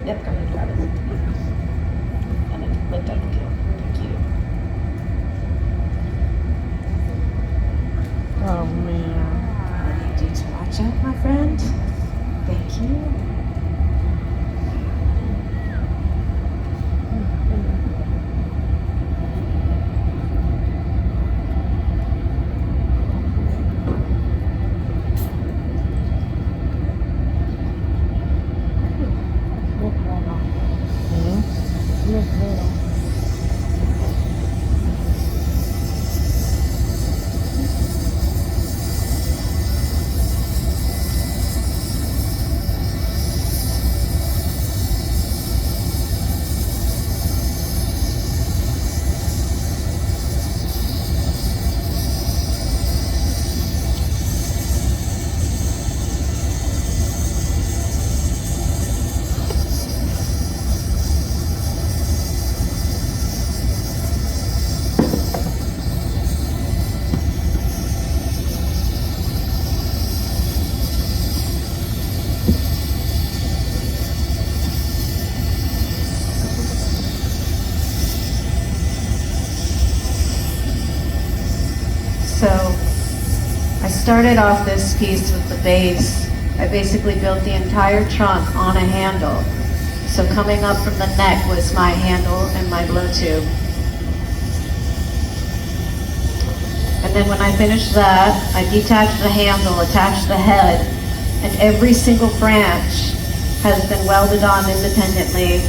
Yep, go ahead, grab it. And then lift up the keel. Thank you. Oh man. I need you to watch out, my friend. Thank you. So I started off this piece with the base. I basically built the entire trunk on a handle. So coming up from the neck was my handle and my blow tube. And then when I finished that, I detached the handle, attached the head, and every single branch has been welded on independently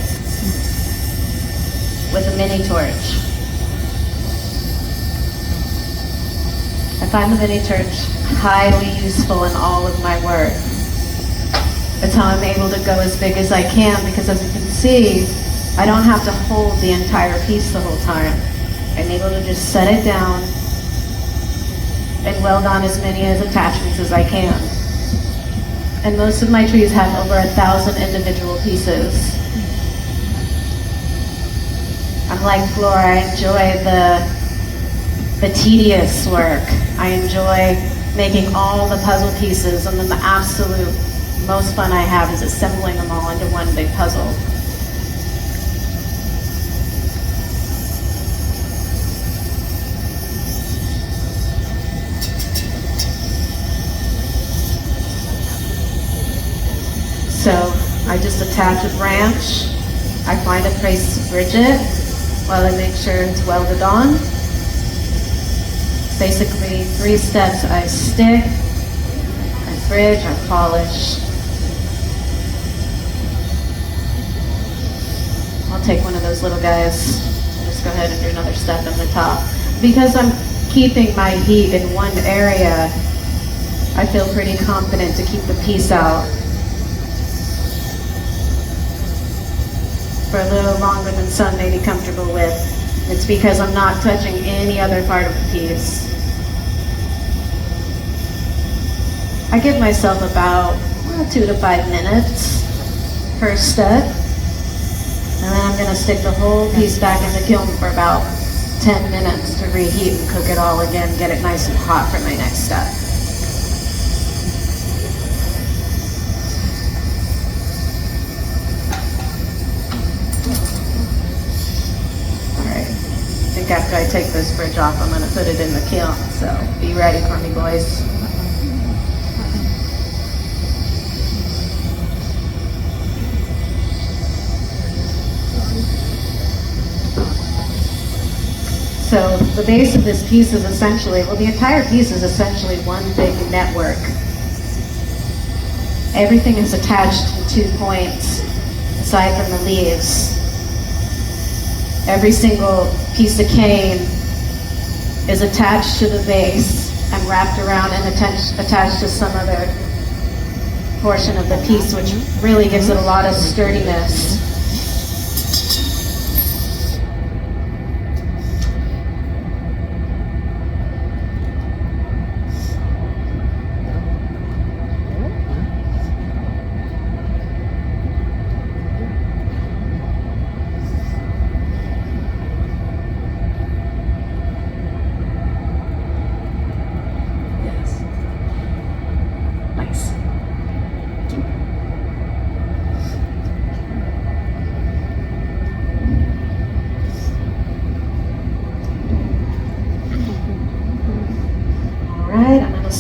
with a mini torch. I find the mini torch highly useful in all of my work. That's how I'm able to go as big as I can, because as you can see, I don't have to hold the entire piece the whole time. I'm able to just set it down and weld on as many attachments as I can. And most of my trees have over 1,000 individual pieces. I'm like Flora, I enjoy the tedious work. I enjoy making all the puzzle pieces, and then the absolute most fun I have is assembling them all into one big puzzle. So I just attach a branch, I find a place to bridge it while I make sure it's welded on. Basically 3 steps: I stick, I bridge, I polish. I'll take one of those little guys and just go ahead and do another step in the top. Because I'm keeping my heat in one area, I feel pretty confident to keep the piece out for a little longer than some may be comfortable with. It's because I'm not touching any other part of the piece. I give myself about 2 to 5 minutes per step. And then I'm gonna stick the whole piece back in the kiln for about 10 minutes to reheat and cook it all again, get it nice and hot for my next step. I think after I take this bridge off, I'm gonna put it in the kiln, so be ready for me, boys. So the base of this piece is essentially, well, the entire piece is essentially one big network. Everything is attached to 2 points, aside from the leaves. Every single piece of cane is attached to the base and wrapped around and attached to some other portion of the piece, which really gives it a lot of sturdiness.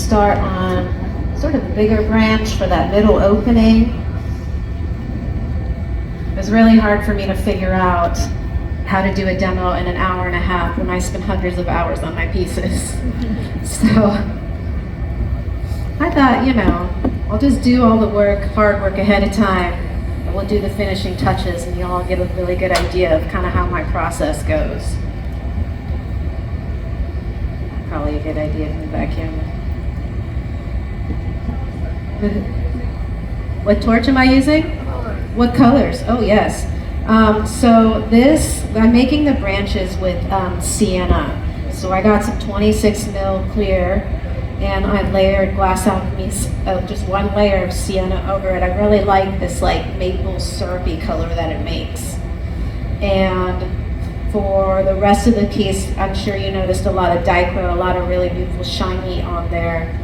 start on sort of the bigger branch for that middle opening. It was really hard for me to figure out how to do a demo in an hour and a half when I spent hundreds of hours on my pieces. So I thought, I'll just do all the hard work ahead of time, and we'll do the finishing touches, and you'll all get a really good idea of kind of how my process goes. Probably a good idea to move back in. What torch am I using? What colors? Oh, yes. So I'm making the branches with sienna. So I got some 26 mil clear, and I layered Glass Alchemy's, just one layer of sienna over it. I really like this like maple syrupy color that it makes. And for the rest of the piece, I'm sure you noticed a lot of dichro, a lot of really beautiful shiny on there.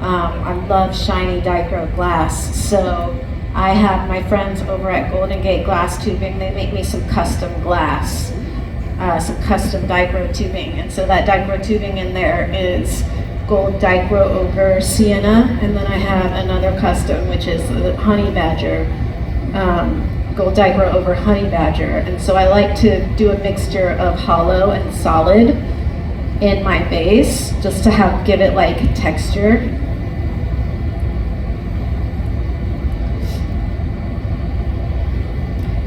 I love shiny dichro glass, so I have my friends over at Golden Gate Glass Tubing. They make me some custom glass, some custom dichro tubing, and so that dichro tubing in there is gold dichro over sienna, and then I have another custom, which is the honey badger, gold dichro over honey badger. And so I like to do a mixture of hollow and solid in my base, just to give it like texture.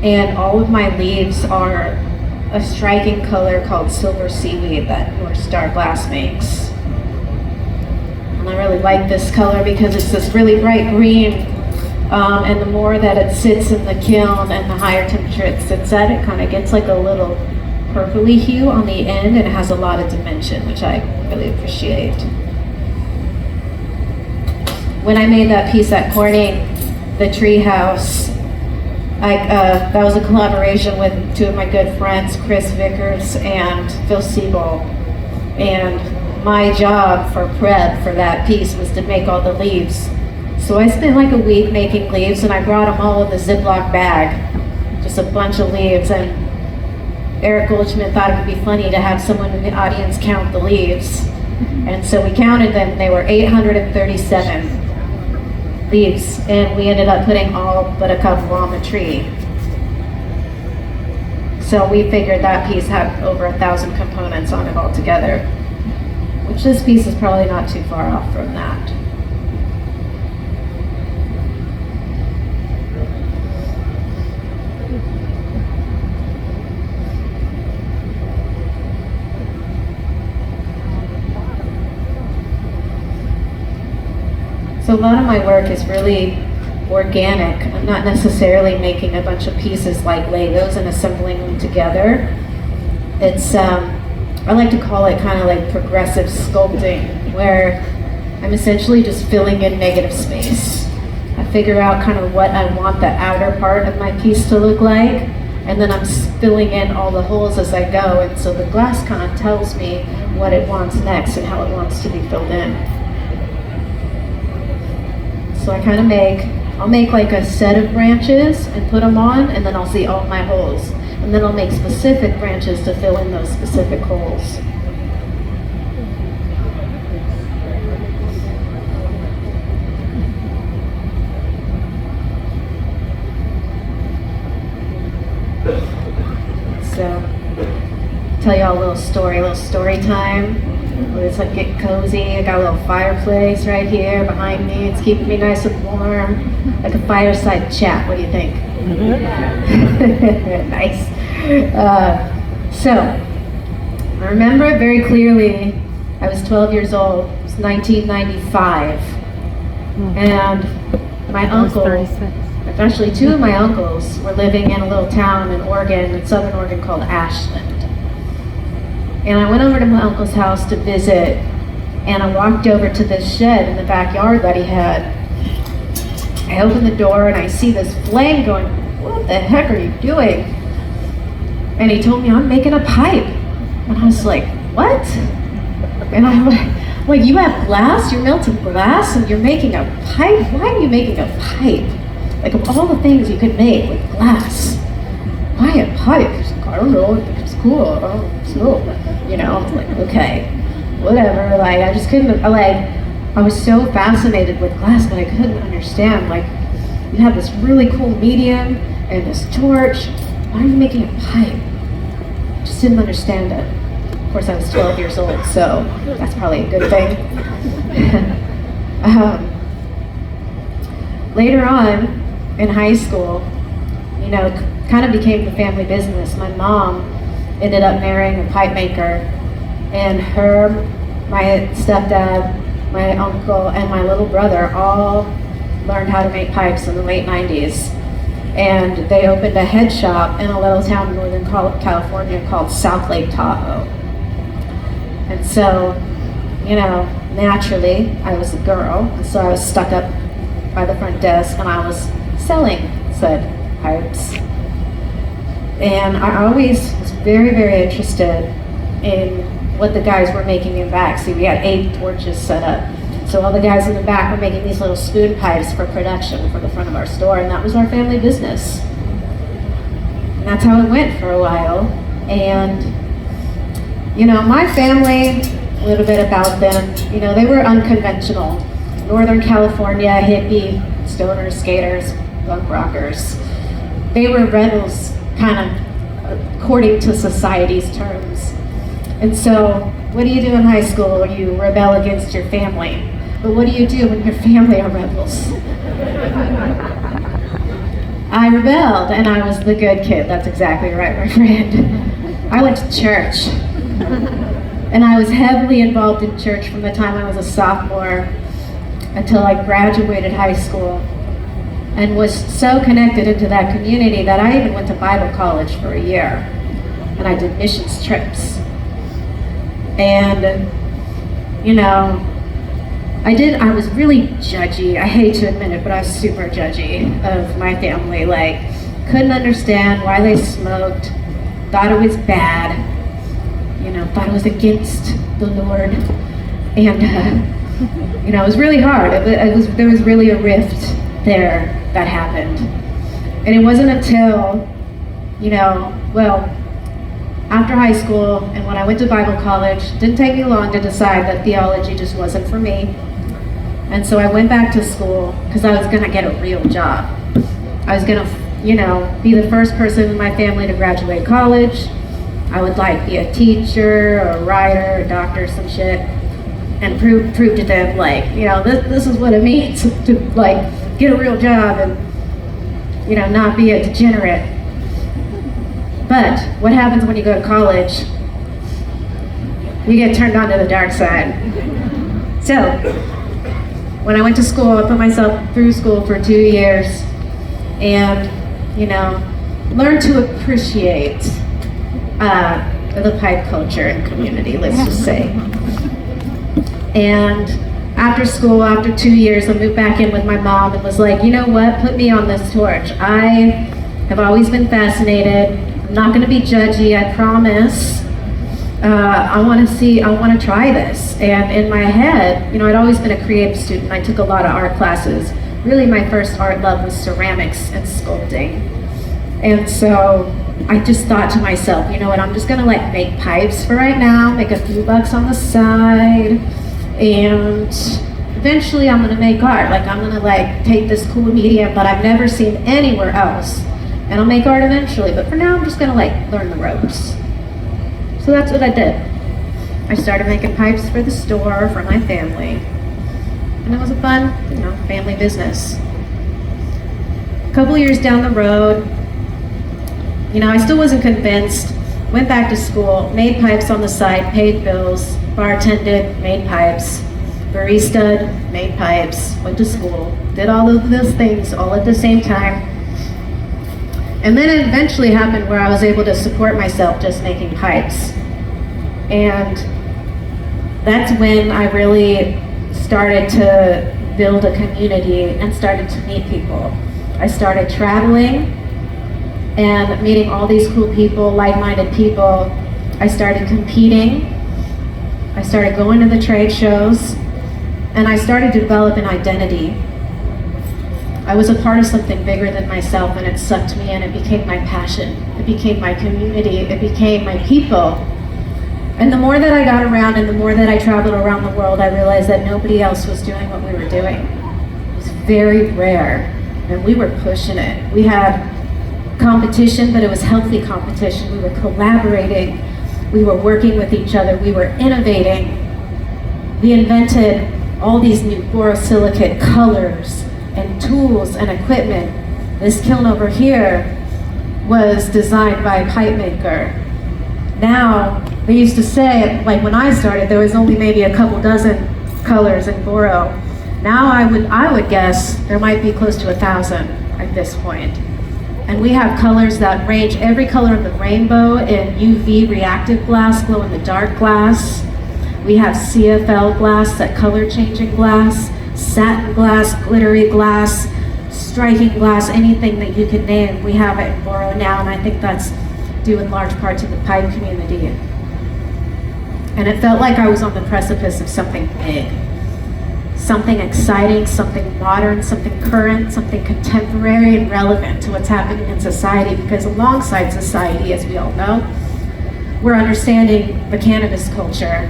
And all of my leaves are a striking color called silver seaweed that North Star Glass makes. And I really like this color because it's this really bright green, and the more that it sits in the kiln and the higher temperature it sits at, it kind of gets like a little purpley hue on the end, and it has a lot of dimension, which I really appreciate. When I made that piece at Corning, the tree house, that was a collaboration with two of my good friends, Chris Vickers and Phil Siebel. And my job for prep for that piece was to make all the leaves. So I spent like a week making leaves, and I brought them all in the Ziploc bag, just a bunch of leaves. And Eric Goldschmidt thought it would be funny to have someone in the audience count the leaves. And so we counted them, they were 837. Leaves, and we ended up putting all but a couple on the tree. So we figured that piece had over 1,000 components on it altogether, which this piece is probably not too far off from that. So a lot of my work is really organic. I'm not necessarily making a bunch of pieces like Legos and assembling them together. It's, I like to call it kind of like progressive sculpting, where I'm essentially just filling in negative space. I figure out kind of what I want the outer part of my piece to look like, and then I'm filling in all the holes as I go, and so the glass kind of tells me what it wants next and how it wants to be filled in. So I kind of I'll make like a set of branches and put them on, and then I'll see all my holes. And then I'll make specific branches to fill in those specific holes. So, tell y'all a little story time. Let's like get cozy. I got a little fireplace right here behind me. It's keeping me nice and warm, like a fireside chat. What do you think? Nice. So I remember it very clearly. I was 12 years old. It was 1995, and my uncle, actually two of my uncles, were living in a little town in Oregon, in southern Oregon, called Ashland. And I went over to my uncle's house to visit, and I walked over to this shed in the backyard that he had. I opened the door and I see this flame going, what the heck are you doing? And he told me, I'm making a pipe. And I was like, what? And I'm like, you have glass, you're melting glass, and you're making a pipe? Why are you making a pipe? Like, of all the things you could make with glass, why a pipe? He's like, I don't know, I think it's cool. Oh, it's cool. You know, I'm like, okay, whatever. Like, I just couldn't, I was so fascinated with glass, but I couldn't understand, like, you have this really cool medium and this torch. Why are you making a pipe? I just didn't understand it. Of course, I was 12 years old, so that's probably a good thing. Later on, in high school, you know, it kind of became the family business. My mom ended up marrying a pipe maker, and her, my stepdad, my uncle, and my little brother all learned how to make pipes in the late 90s. And they opened a head shop in a little town in Northern California called South Lake Tahoe. And so, you know, naturally, I was a girl, and so I was stuck up by the front desk, and I was selling said pipes. And I always was very, very interested in what the guys were making in back. See, we had 8 torches set up. So all the guys in the back were making these little spoon pipes for production for the front of our store, and that was our family business. And that's how it went for a while. And, you know, my family, a little bit about them, you know, they were unconventional. Northern California, hippie, stoners, skaters, punk rockers. They were rebels, kind of according to society's terms. And so, what do you do in high school? You rebel against your family. But what do you do when your family are rebels? I rebelled, and I was the good kid. That's exactly right, my friend. I went to church. And I was heavily involved in church from the time I was a sophomore until I graduated high school, and was so connected into that community that I even went to Bible college for a year, and I did missions trips. And, you know, I was really judgy. I hate to admit it, but I was super judgy of my family. Like, couldn't understand why they smoked, thought it was bad, you know, thought it was against the Lord. And, you know, it was really hard. There was really a rift there that happened. And it wasn't until, you know, well, after high school and when I went to Bible college, it didn't take me long to decide that theology just wasn't for me. And so I went back to school because I was gonna get a real job. I was gonna, you know, be the first person in my family to graduate college. I would like be a teacher, or a writer, a doctor, some shit, and prove to them, like, you know, this is what it means to like get a real job and, you know, not be a degenerate. But what happens when you go to college? You get turned on to the dark side. So, when I went to school, I put myself through school for 2 years and, you know, learned to appreciate the pipe culture and community, let's just say. And after school, after 2 years, I moved back in with my mom and was like, you know what, put me on this torch. I have always been fascinated. I'm not gonna be judgy, I promise. I want to try this. And in my head, you know, I'd always been a creative student. I took a lot of art classes. Really, my first art love was ceramics and sculpting. And so I just thought to myself, you know what, I'm just gonna like make pipes for right now, make a few bucks on the side, and eventually I'm gonna make art. Like, I'm gonna like take this cool medium that I've never seen anywhere else, and I'll make art eventually. But for now, I'm just gonna like learn the ropes. So that's what I did. I started making pipes for the store, for my family. And it was a fun, you know, family business. A couple years down the road, you know, I still wasn't convinced. Went back to school, made pipes on the side, paid bills, bartended, made pipes, barista'd, made pipes, went to school, did all of those things all at the same time. And then it eventually happened where I was able to support myself just making pipes. And that's when I really started to build a community and started to meet people. I started traveling and meeting all these cool people, like-minded people. I started competing. I started going to the trade shows, and I started to develop an identity. I was a part of something bigger than myself, and it sucked me in. It became my passion. It became my community. It became my people. And the more that I got around and the more that I traveled around the world, I realized that nobody else was doing what we were doing. It was very rare, and we were pushing it. We had competition, but it was healthy competition. We were collaborating. We were working with each other. We were innovating. We invented all these new borosilicate colors and tools and equipment. This kiln over here was designed by a pipe maker. Now, they used to say, like when I started, there was only maybe a couple dozen colors in boro. Now I would guess there might be close to 1,000 at this point. And we have colors that range every color of the rainbow in UV reactive glass, glow in the dark glass. We have CFL glass, that color changing glass, satin glass, glittery glass, striking glass, anything that you can name. We have it in boro now, and I think that's due in large part to the pipe community. And it felt like I was on the precipice of something big. Something exciting, something modern, something current, something contemporary and relevant to what's happening in society, because alongside society, as we all know, we're understanding the cannabis culture,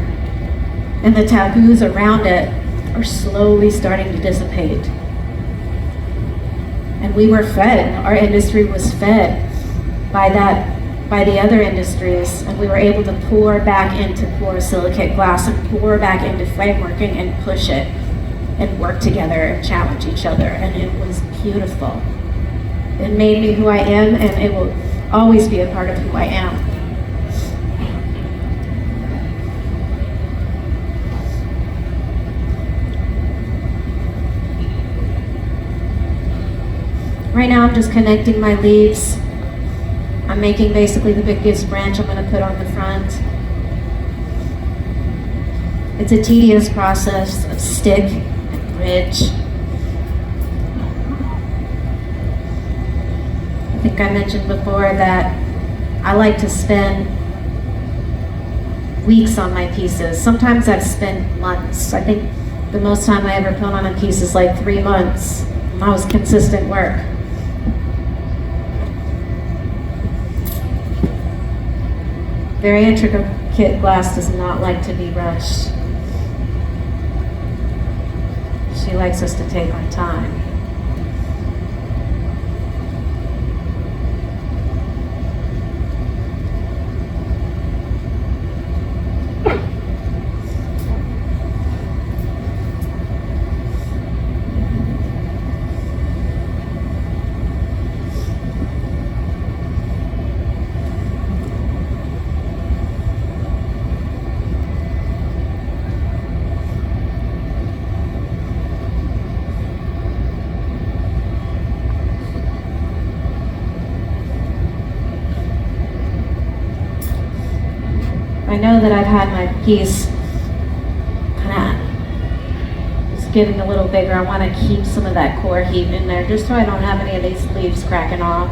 and the taboos around it are slowly starting to dissipate. And we were fed, our industry was fed by the other industries, and we were able to pour back into borosilicate glass and pour back into frameworking and push it and work together and challenge each other, and it was beautiful. It made me who I am, and it will always be a part of who I am. Right now I'm just connecting my leaves. I'm making basically the biggest branch I'm going to put on the front. It's a tedious process of stick and bridge. I think I mentioned before that I like to spend weeks on my pieces. Sometimes I've spent months. I think the most time I ever put on a piece is like 3 months. That was consistent work. Very intricate glass does not like to be rushed. She likes us to take our time. I know that I've had my piece kind of just getting a little bigger. I want to keep some of that core heat in there just so I don't have any of these leaves cracking off.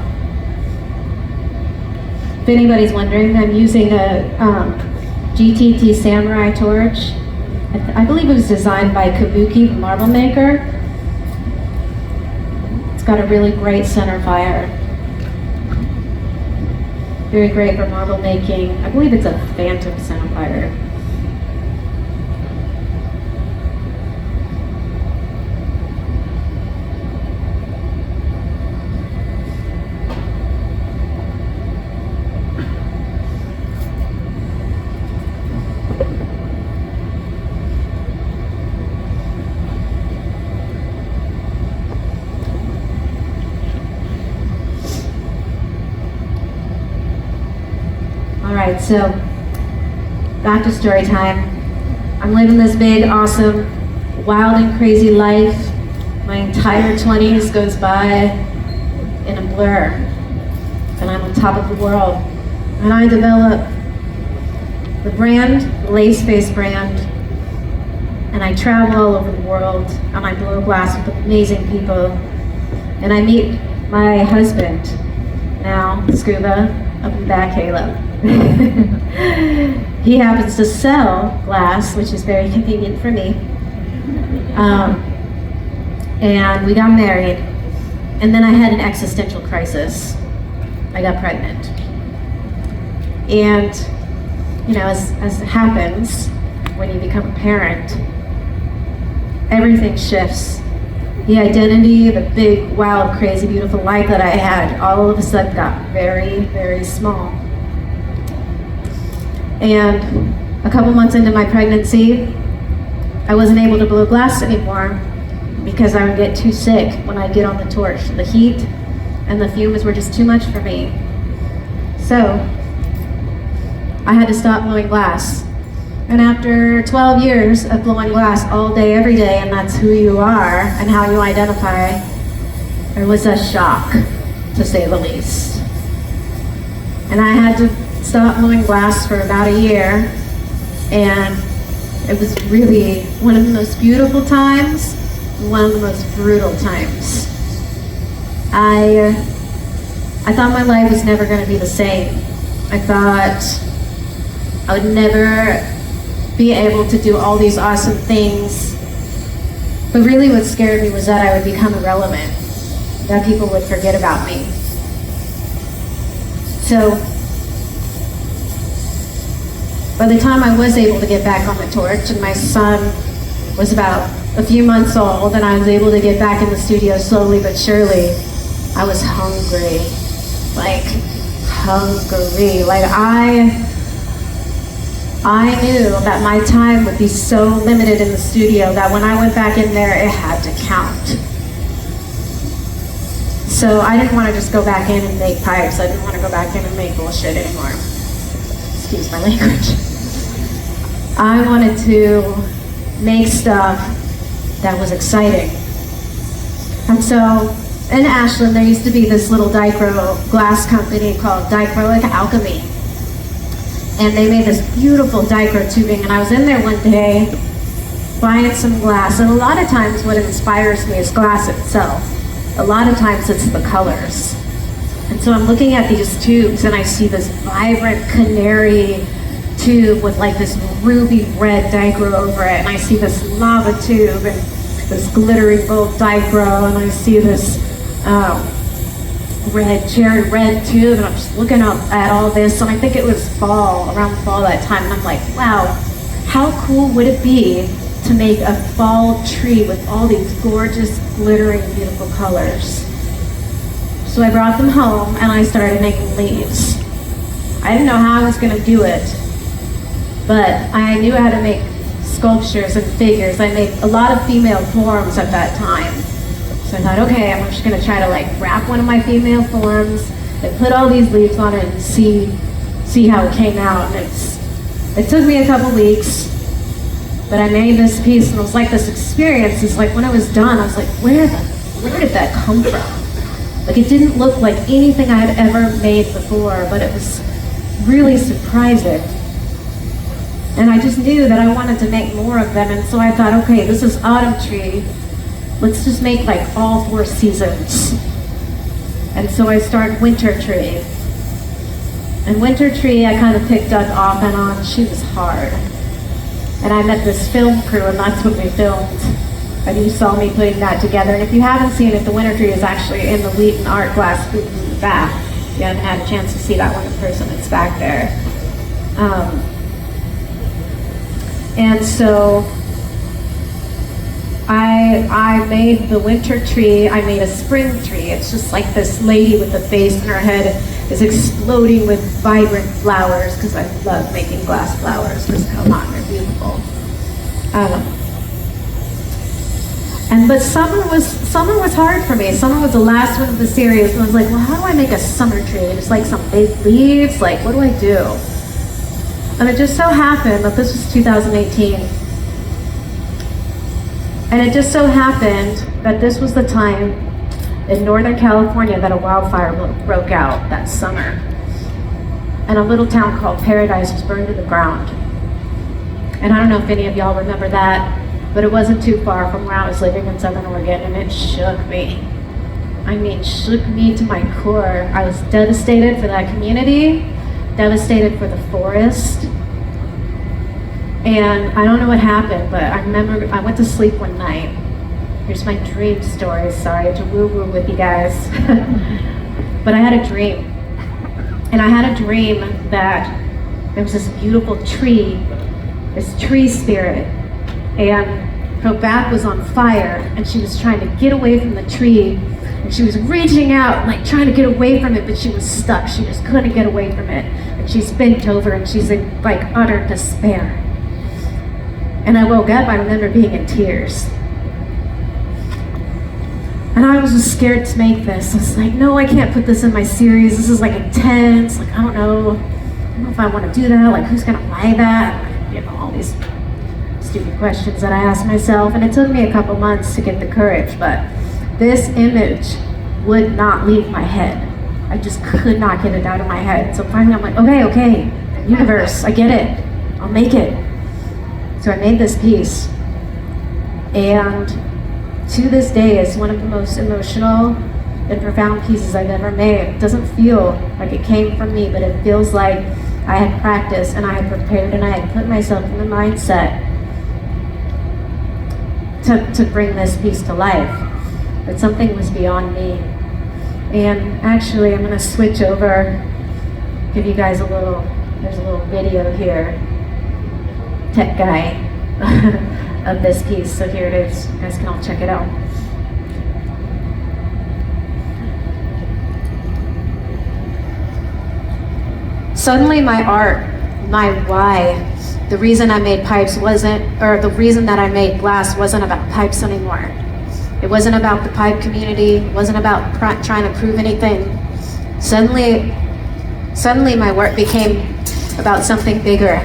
If anybody's wondering, I'm using a GTT Samurai torch. I believe it was designed by Kabuki, the marble maker. It's got a really great center fire. Very great for marble making. I believe it's a phantom centerfire. Alright, so back to story time. I'm living this big, awesome, wild and crazy life. My entire 20s goes by in a blur, and I'm on top of the world. And I develop the brand, the Laceface brand, and I travel all over the world, and I blow glass with amazing people. And I meet my husband, now, Scuba, up in the back halo. He happens to sell glass, which is very convenient for me. And we got married, and then I had an existential crisis. I got pregnant. And, as it happens when you become a parent, everything shifts. The identity, the big, wild, crazy, beautiful life that I had, all of a sudden got very, very small. And a couple months into my pregnancy, I wasn't able to blow glass anymore because I would get too sick when I'd get on the torch. The heat and the fumes were just too much for me. So I had to stop blowing glass. And after 12 years of blowing glass all day, every day, and that's who you are and how you identify, it was a shock, to say the least. And I had to stop blowing glass for about a year, and it was really one of the most beautiful times, one of the most brutal times. I thought my life was never going to be the same. I thought I would never be able to do all these awesome things. But really what scared me was that I would become irrelevant, that people would forget about me. So by the time I was able to get back on the torch and my son was about a few months old and I was able to get back in the studio slowly but surely, I was hungry. Like hungry. Like I knew that my time would be so limited in the studio that when I went back in there, it had to count. So I didn't want to just go back in and make pipes. I didn't want to go back in and make bullshit anymore. Excuse my language. I wanted to make stuff that was exciting. And so in Ashland, there used to be this little dichro glass company called Dichroic Alchemy. And they made this beautiful dichro tubing, and I was in there one day buying some glass, and a lot of times what inspires me is glass itself. A lot of times it's the colors. And so I'm looking at these tubes and I see this vibrant canary tube with like this ruby red dichro over it, and I see this lava tube and this glittering gold dichro, and I see this cherry red tube, and I'm just looking up at all this, and I think it was around fall that time, and I'm like, wow, how cool would it be to make a fall tree with all these gorgeous, glittering, beautiful colors? So I brought them home, and I started making leaves. I didn't know how I was going to do it, but I knew how to make sculptures and figures. I made a lot of female forms at that time. So I thought, okay, I'm just gonna try to like wrap one of my female forms and put all these leaves on it and see how it came out. And it took me a couple weeks, but I made this piece, and it was like this experience. It's like when I was done, I was like, where did that come from? Like it didn't look like anything I had ever made before, but it was really surprising. And I just knew that I wanted to make more of them, and so I thought, okay, this is autumn tree. Let's just make like all 4 seasons. And so I started winter tree. And winter tree I kind of picked up off and on. She was hard. And I met this film crew, and that's what we filmed. And you saw me putting that together. And if you haven't seen it, the winter tree is actually in the Wheaton art glass booth in the back. If you haven't had a chance to see that one in person, it's back there. And so I made the winter tree, I made a spring tree. It's just like this lady with a face, and her head is exploding with vibrant flowers, because I love making glass flowers. Just come on, they're beautiful. But summer was hard for me. Summer was the last one of the series, and I was like, well, how do I make a summer tree? Just like some big leaves, like what do I do? And it just so happened that this was 2018. And it just so happened that this was the time in Northern California that a wildfire broke out that summer. And a little town called Paradise was burned to the ground. And I don't know if any of y'all remember that, but it wasn't too far from where I was living in Southern Oregon, and it shook me. I mean, shook me to my core. I was devastated for that community, devastated for the forest. And I don't know what happened, but I remember I went to sleep one night. Here's my dream story. Sorry to woo-woo with you guys. But I had a dream. And I had a dream that there was this beautiful tree, this tree spirit, and her back was on fire, and she was trying to get away from the tree, and she was reaching out, like trying to get away from it, but she was stuck. She just couldn't get away from it. And she's bent over, and she's in like utter despair. And I woke up, I remember being in tears. And I was just scared to make this. I was like, no, I can't put this in my series. This is like intense. Like, I don't know if I want to do that. Like, who's gonna buy that? You know, all these stupid questions that I asked myself. And it took me a couple months to get the courage, but this image would not leave my head. I just could not get it out of my head. So finally I'm like, okay, universe, I get it. I'll make it. So I made this piece. And to this day, it's one of the most emotional and profound pieces I've ever made. It doesn't feel like it came from me, but it feels like I had practiced and I had prepared and I had put myself in the mindset to bring this piece to life. But something was beyond me. And actually, I'm gonna switch over, give you guys there's a little video here, tech guy, of this piece. So here it is, you guys can all check it out. Suddenly my art, my why, the reason I made pipes the reason that I made glass wasn't about pipes anymore. It wasn't about the pipe community, it wasn't about trying to prove anything. Suddenly my work became about something bigger,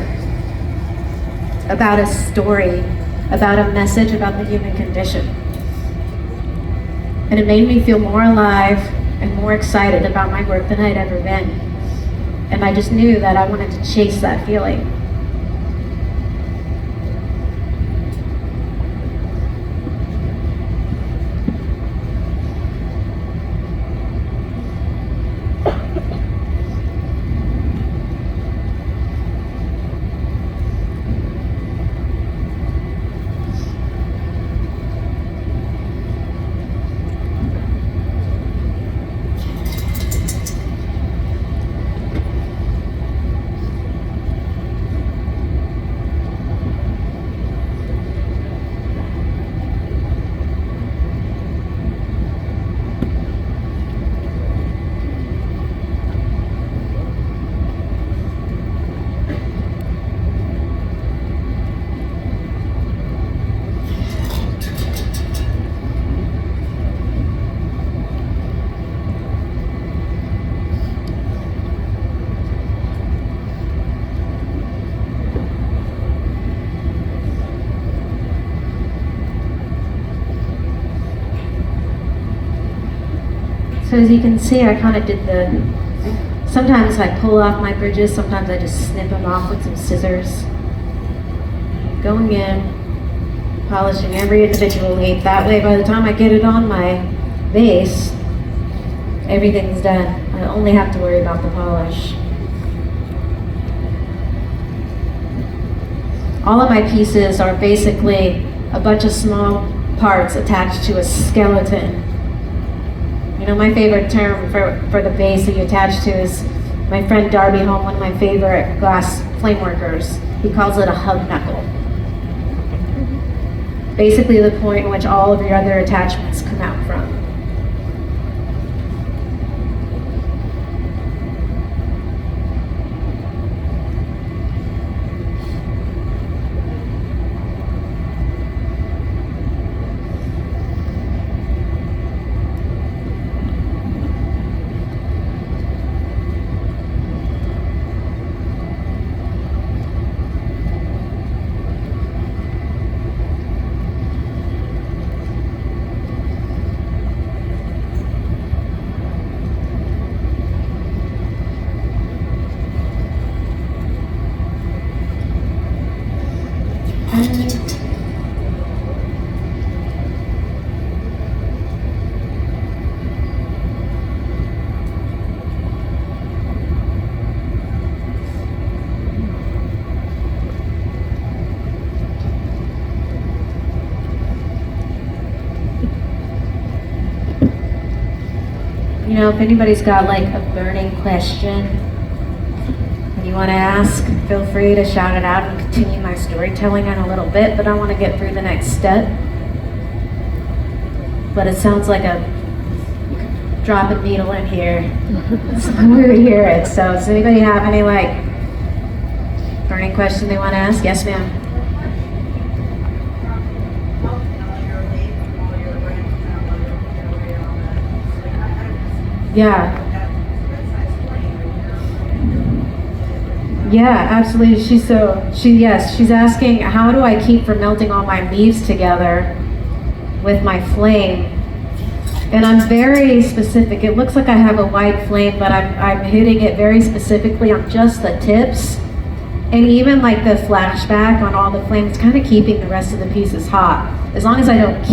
about a story, about a message about the human condition. And it made me feel more alive and more excited about my work than I'd ever been. And I just knew that I wanted to chase that feeling. So as you can see, I kind of did sometimes I pull off my bridges, sometimes I just snip them off with some scissors. Going in, polishing every individual leaf. That way, by the time I get it on my base, everything's done. I only have to worry about the polish. All of my pieces are basically a bunch of small parts attached to a skeleton. You know, my favorite term for the base that you attach to is my friend Darby Holm, one of my favorite glass flame workers. He calls it a hub knuckle. Basically the point in which all of your other attachments come out from. You know, if anybody's got like a burning question, I you want to ask, feel free to shout it out and continue my storytelling in a little bit, but I want to get through the next step. But it sounds like you could drop a needle in here. So we would hear it. So does anybody have any burning question they want to ask? Yes, ma'am. Yeah. Yeah, absolutely. She's asking, how do I keep from melting all my leaves together with my flame? And I'm very specific. It looks like I have a white flame, but I'm hitting it very specifically on just the tips. And even like the flashback on all the flames, kind of keeping the rest of the pieces hot. As long as I don't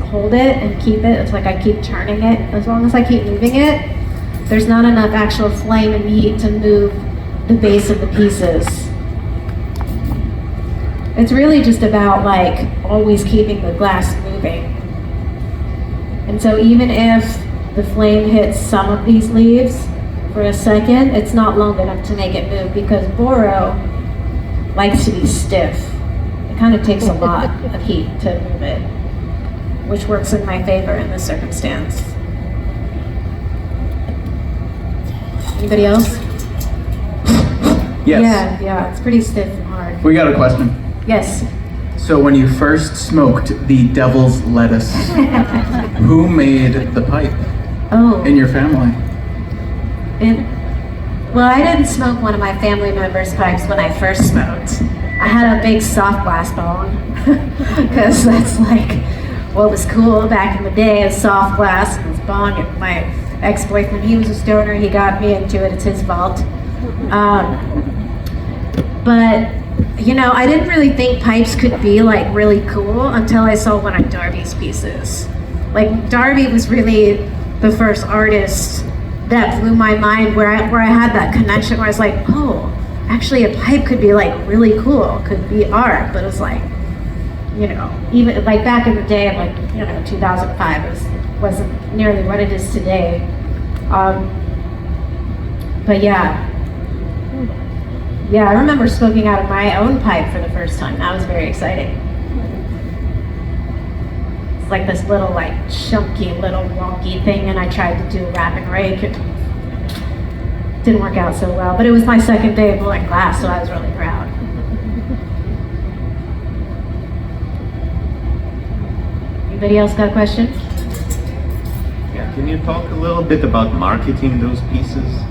hold it and keep it, it's like I keep turning it. As long as I keep moving it, there's not enough actual flame and heat to move the base of the pieces. It's really just about like always keeping the glass moving. And so even if the flame hits some of these leaves for a second, it's not long enough to make it move because boro likes to be stiff. It kind of takes a lot of heat to move it, which works in my favor in this circumstance. Anybody else? Yes. Yeah, it's pretty stiff and hard. We got a question. Yes. So when you first smoked the devil's lettuce, who made the pipe in your family? Well, I didn't smoke one of my family members' pipes when I first smoked. I had a big soft glass bone, because that's like what was cool back in the day, a soft glass and this bong. And my ex-boyfriend, he was a stoner, he got me into it, it's his fault. But I didn't really think pipes could be like really cool until I saw one of Darby's pieces. Like Darby was really the first artist that blew my mind, where I had that connection where I was like, oh, actually a pipe could be like really cool, could be art. But it was like, even like back in the day of like 2005, it wasn't nearly what it is today. But yeah, I remember smoking out of my own pipe for the first time. That was very exciting. It's like this little chunky little wonky thing, and I tried to do a wrap and rake. It didn't work out so well, but it was my second day of blowing glass, so I was really proud. Anybody else got a question? Yeah, can you talk a little bit about marketing those pieces?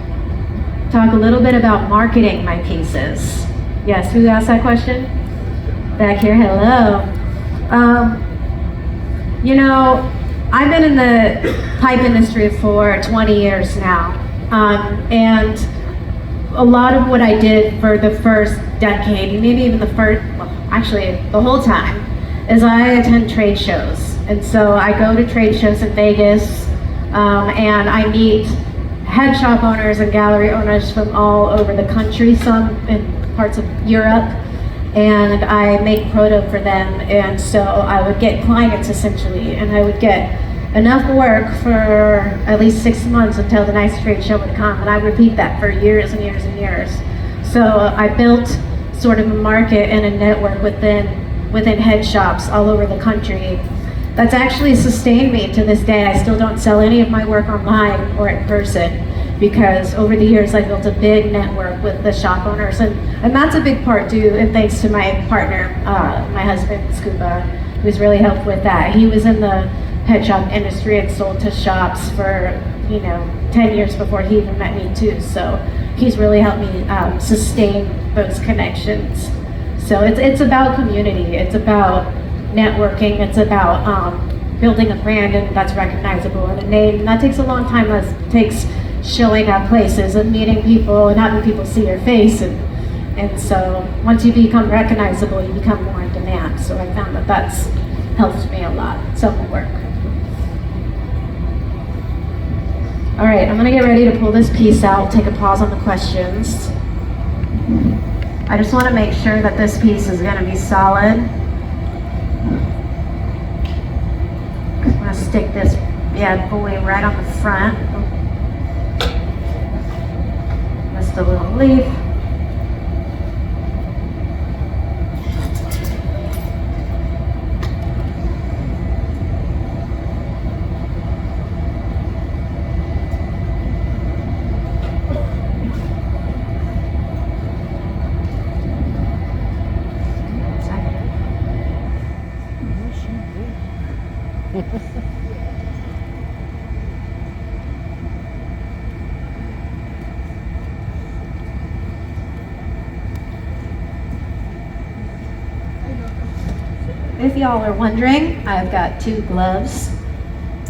Talk a little bit about marketing my pieces. Yes, who asked that question? Back here, hello. I've been in the pipe industry for 20 years now. And a lot of what I did for the first decade, maybe even the whole time, is I attend trade shows. And so I go to trade shows in Vegas, and I meet head shop owners and gallery owners from all over the country, some in parts of Europe, and I make proto for them. And so I would get clients essentially, and I would get enough work for at least 6 months until the next trade show would come, and I repeat that for years and years and years. So I built sort of a market and a network within head shops all over the country. That's actually sustained me to this day. I still don't sell any of my work online or in person, because over the years I built a big network with the shop owners, and that's a big part too, and thanks to my partner, my husband, Scuba, who's really helped with that. He was in the pet shop industry and sold to shops for 10 years before he even met me too, so he's really helped me sustain those connections. So it's about community, it's about networking, it's about building a brand and that's recognizable, and a name, and that takes a long time. It takes showing up places and meeting people and having people see your face, and so once you become recognizable, you become more in demand. So I found that that's helped me a lot. So work. All right, I'm gonna get ready to pull this piece out, take a pause on the questions. I just wanna make sure that this piece is gonna be solid. I'm gonna stick this bad boy right on the front. Just a little leaf. if y'all are wondering, I've got 2 gloves,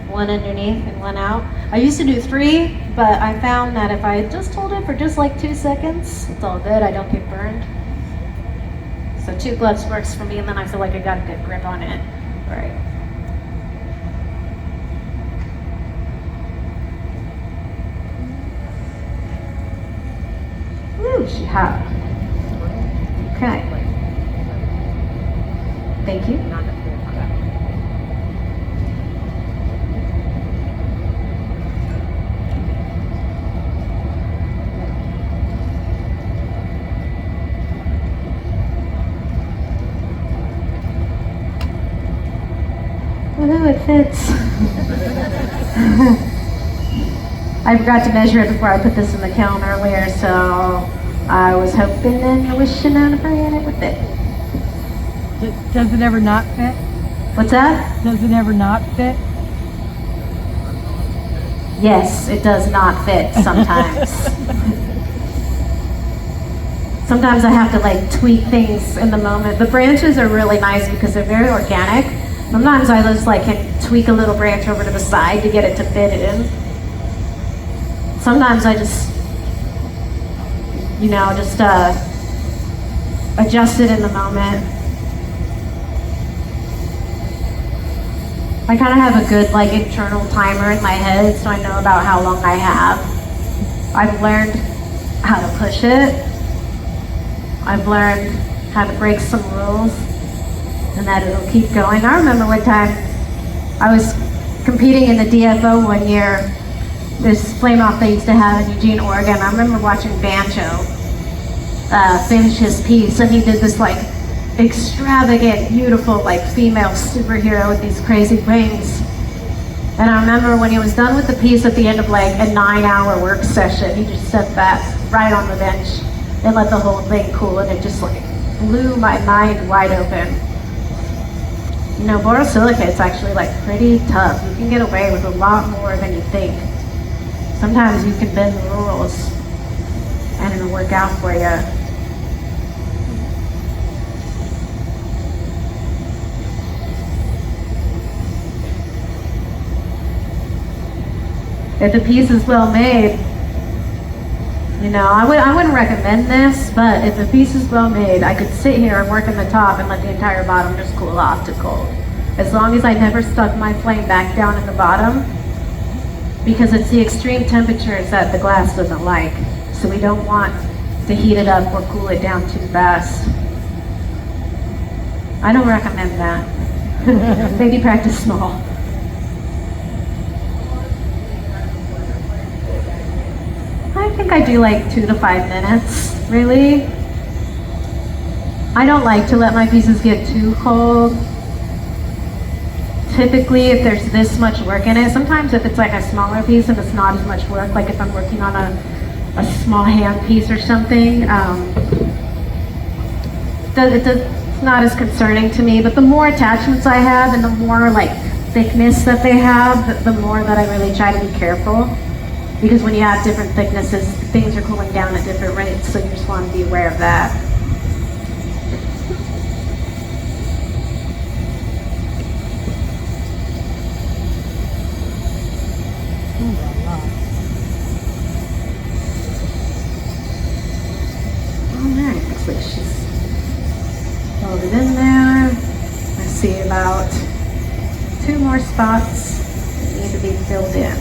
one underneath and one out. I used to do 3, but I found that if I just hold it for just like 2 seconds, it's all good, I don't get burned. So 2 gloves works for me, and then I feel like I got a good grip on it. All right. Woo, yeah. Okay. Thank you. Woohoo, it fits. I forgot to measure it before I put this in the kiln earlier, so I was hoping and wishing and praying it would fit. Does it ever not fit? What's that? Does it ever not fit? Yes, it does not fit sometimes. Sometimes I have to like tweak things in the moment. The branches are really nice because they're very organic. Sometimes I just like can tweak a little branch over to the side to get it to fit in. Sometimes I just, adjust it in the moment. I kind of have a good like internal timer in my head, so I know about how long I have. I've learned how to push it. I've learned how to break some rules, and that it'll keep going. I remember one time I was competing in the DFO one year, this flame off they used to have in Eugene, Oregon. I remember watching Bancho finish his piece, and he did this like extravagant, beautiful, like female superhero with these crazy wings. And I remember when he was done with the piece at the end of like a 9-hour work session, he just stepped back right on the bench and let the whole thing cool, and it just like blew my mind wide open. Borosilicate's actually like pretty tough. You can get away with a lot more than you think. Sometimes you can bend the rules and it'll work out for you. If the piece is well made, I wouldn't recommend this, but if the piece is well made, I could sit here and work in the top and let the entire bottom just cool off to cold. As long as I never stuck my flame back down in the bottom, because it's the extreme temperatures that the glass doesn't like. So we don't want to heat it up or cool it down too fast. I don't recommend that. Maybe practice small. I think I do like 2 to 5 minutes, really. I don't like to let my pieces get too cold. Typically, if there's this much work in it, sometimes if it's like a smaller piece and it's not as much work, like if I'm working on a small hand piece or something, it's not as concerning to me. But the more attachments I have and the more like thickness that they have, the more that I really try to be careful. Because when you have different thicknesses, things are cooling down at different rates, so you just want to be aware of that. Alright, looks like she's folded in there. I see about 2 more spots that need to be filled in.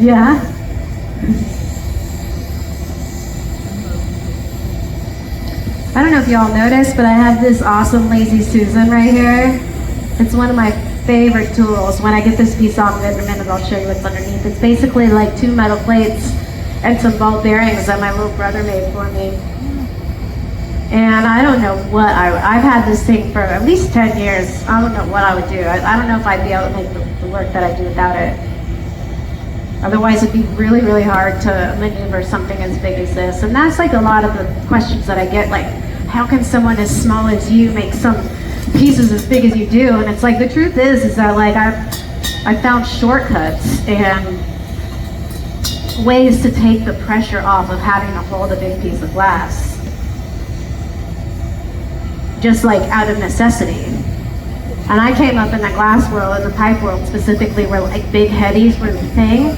Yeah. I don't know if y'all noticed, but I have this awesome Lazy Susan right here. It's one of my favorite tools. When I get this piece off of it in a minute, I'll show you what's underneath. It's basically like 2 metal plates and some ball bearings that my little brother made for me. And I don't know what I've had this thing for at least 10 years. I don't know what I would do. I don't know if I'd be able to make the work that I do without it. Otherwise, it'd be really, really hard to maneuver something as big as this. And that's like a lot of the questions that I get, like, how can someone as small as you make some pieces as big as you do. And it's like, the truth is that like I found shortcuts and ways to take the pressure off of having to hold a big piece of glass, just like out of necessity. And I came up in the glass world, the pipe world specifically, where like big headies were the thing.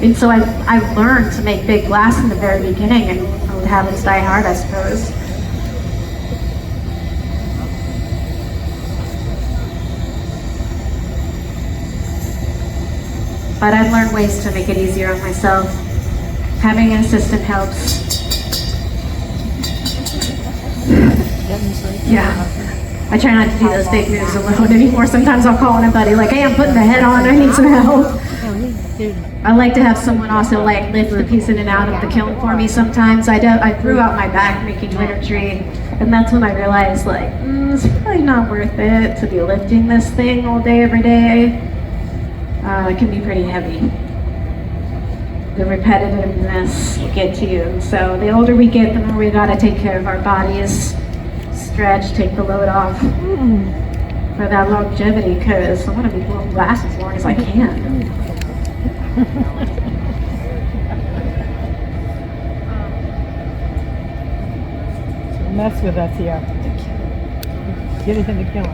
And so I learned to make big glass in the very beginning, and old habits die hard, I suppose. But I've learned ways to make it easier on myself. Having an assistant helps. Yeah. I try not to do those big moves alone anymore. Sometimes I'll call on a buddy like, hey, I'm putting the head on, I need some help. I like to have someone also like lift the piece in and out of the kiln for me sometimes. I threw out my back making winter tree, and that's when I realized like, it's probably not worth it to be lifting this thing all day, every day. It can be pretty heavy. The repetitiveness will get to you. So the older we get, the more we gotta take care of our bodies. Stretch, take the load off for that longevity, because I want to be blowing glass as long as I can. Mess with us here. Get us in the kiln.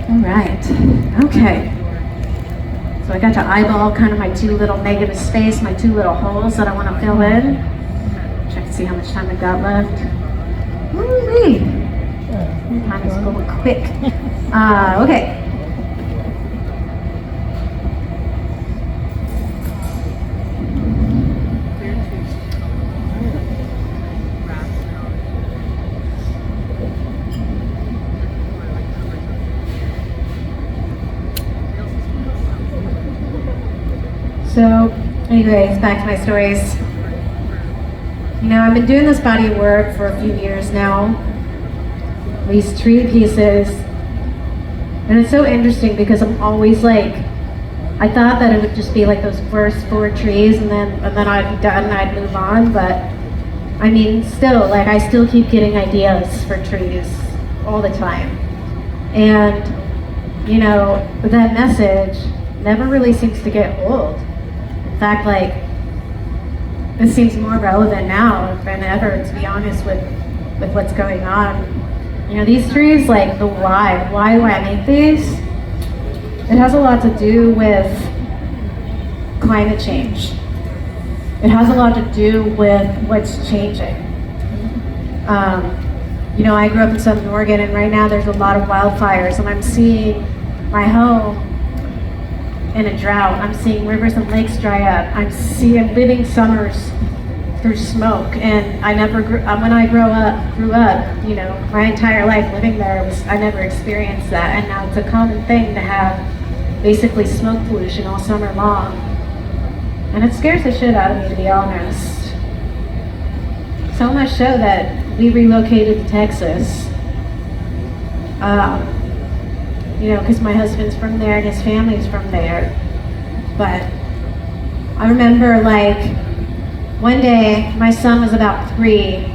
All right. Okay. So I got to eyeball kind of my two little negative space, my two little holes that I want to fill in. Check to see how much time I've got left. Woo-wee. Time is going quick. Okay. So, anyways, back to my stories. You know, I've been doing this body of work for a few years now. These tree pieces. And it's so interesting because I'm always like, I thought that it would just be like those first 4 trees and then I'd be done and I'd move on. But I mean, still, like I still keep getting ideas for trees all the time. And, you know, that message never really seems to get old. In fact, like, it seems more relevant now than ever, to be honest, with what's going on. You know, these trees, like the why do I make these? It has a lot to do with climate change. It has a lot to do with what's changing. You know, I grew up in Southern Oregon, and right now there's a lot of wildfires, and I'm seeing my home in a drought. I'm seeing rivers and lakes dry up. I'm living summers through smoke, and I never when I grew up, you know, my entire life living there, I never experienced that, and now it's a common thing to have basically smoke pollution all summer long, and it scares the shit out of me, to be honest. So much so that we relocated to Texas. You know, because my husband's from there and his family's from there. But I remember, like, one day my son was about 3,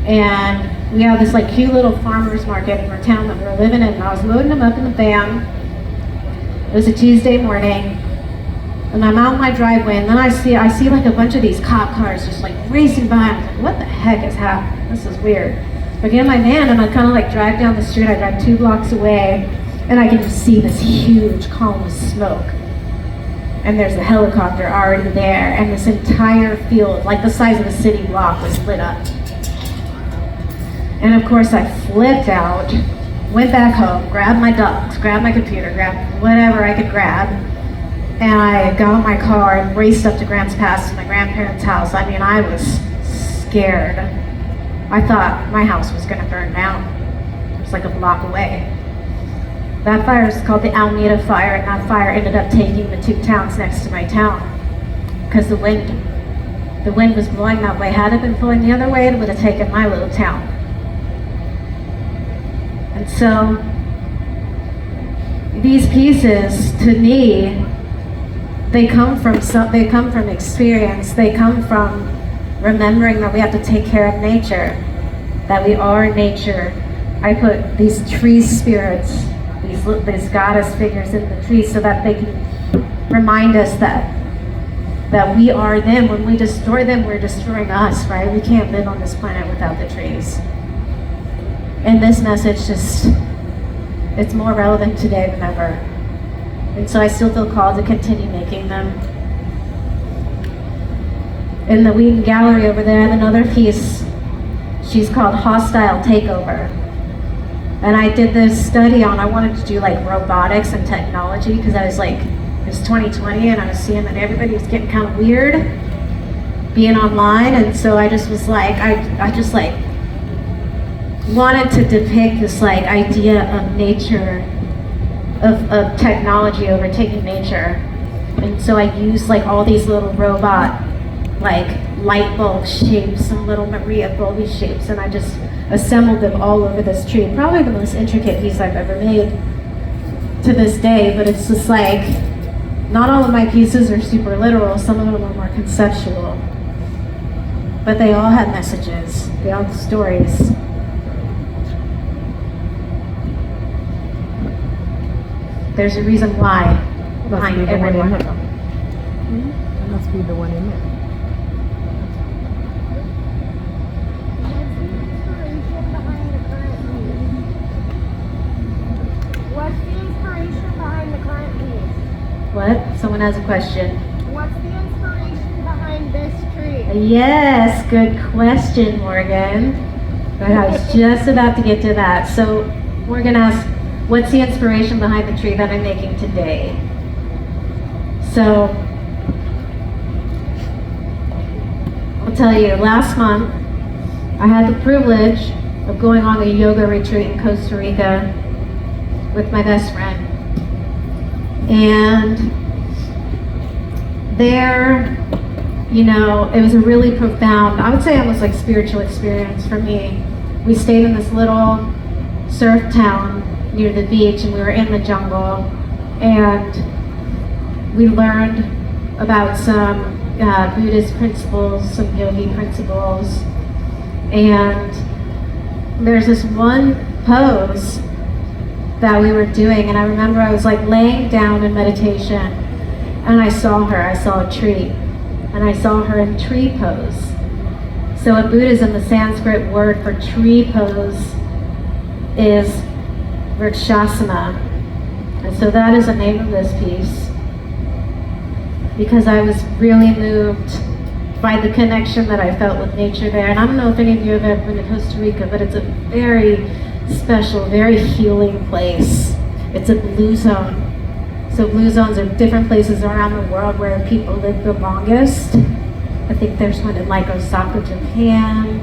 and we have this like cute little farmer's market in our town that we were living in, and I was loading him up in the van. It was a Tuesday morning, and I'm out in my driveway, and then I see like a bunch of these cop cars just like racing by. I'm like, what the heck is happening? This is weird. So I get in my van and I kind of like drive down the street. I drive 2 blocks away, and I can just see this huge column of smoke. And there's a helicopter already there, and this entire field, like the size of a city block, was lit up. And of course I flipped out, went back home, grabbed my dogs, grabbed my computer, grabbed whatever I could grab, and I got in my car and raced up to Grants Pass to my grandparents' house. I mean, I was scared. I thought my house was gonna burn down. It was like a block away. That fire is called the Alameda Fire, and that fire ended up taking the 2 towns next to my town because the wind was blowing that way. Had it been blowing the other way, it would have taken my little town. And so these pieces, to me, they come from experience. They come from remembering that we have to take care of nature. that we are nature. I put these tree spirits, these goddess figures in the trees so that they can remind us that we are them. When we destroy them, we're destroying us, right? We can't live on this planet without the trees. And this message it's more relevant today than ever. And so I still feel called to continue making them. In the Wheaton Gallery over there, I have another piece. She's called Hostile Takeover. And I did this study I wanted to do like robotics and technology, because I was like, it was 2020 and I was seeing that everybody was getting kind of weird being online. And so I just was like, I just like wanted to depict this like idea of nature, of technology overtaking nature. And so I used like all these little robot like light bulb shapes, some little Maria Bulby shapes, and I just assembled them all over this tree. Probably the most intricate piece I've ever made to this day, but it's just like, not all of my pieces are super literal, some of them are more conceptual. But they all have messages, they all have stories. There's a reason why behind every one of them. That must be the one in there. What's the inspiration behind the current piece? What? Someone has a question. What's the inspiration behind this tree? Yes, good question, Morgan. I was just about to get to that. So Morgan asked, what's the inspiration behind the tree that I'm making today? So I'll tell you, last month I had the privilege of going on a yoga retreat in Costa Rica with my best friend. And there, you know, it was a really profound, I would say almost like spiritual experience for me. We stayed in this little surf town near the beach, and we were in the jungle, and we learned about some Buddhist principles, some yogi principles, and there's this one pose that we were doing, and I remember I was like laying down in meditation, and I saw a tree, and I saw her in tree pose. So in Buddhism, the Sanskrit word for tree pose is Vrikshasana. And so that is the name of this piece, because I was really moved by the connection that I felt with nature there. And I don't know if any of you have ever been to Costa Rica, but it's a very special, very healing place. It's a blue zone. So blue zones are different places around the world where people live the longest. I think there's one in like Osaka, Japan.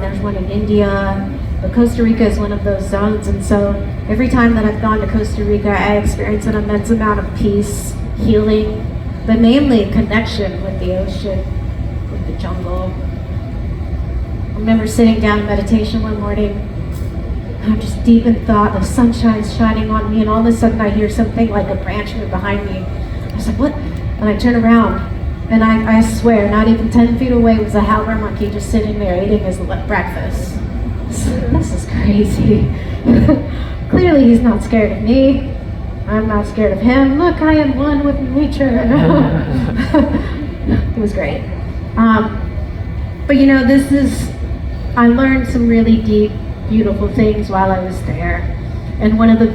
There's one in India. But Costa Rica is one of those zones. And so every time that I've gone to Costa Rica, I experience an immense amount of peace, healing, but mainly connection with the ocean, with the jungle. I remember sitting down in meditation one morning, I'm just deep in thought, the sunshine's shining on me, and all of a sudden I hear something like a branch move behind me. I was like, what? And I turn around, and I swear, not even 10 feet away was a howler monkey just sitting there eating his breakfast. So, this is crazy. Clearly he's not scared of me. I'm not scared of him. Look, I am one with nature. It was great. But you know, I learned some really deep, beautiful things while I was there. And one of the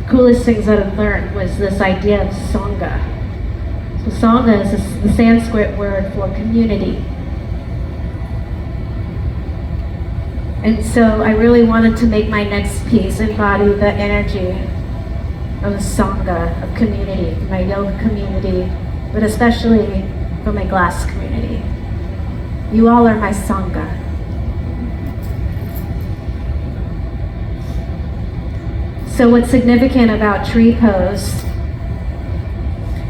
coolest things that I've learned was this idea of Sangha. So Sangha is the Sanskrit word for community. And so I really wanted to make my next piece embody the energy of Sangha, of community, my yoga community, but especially for my glass community. You all are my Sangha. So what's significant about tree pose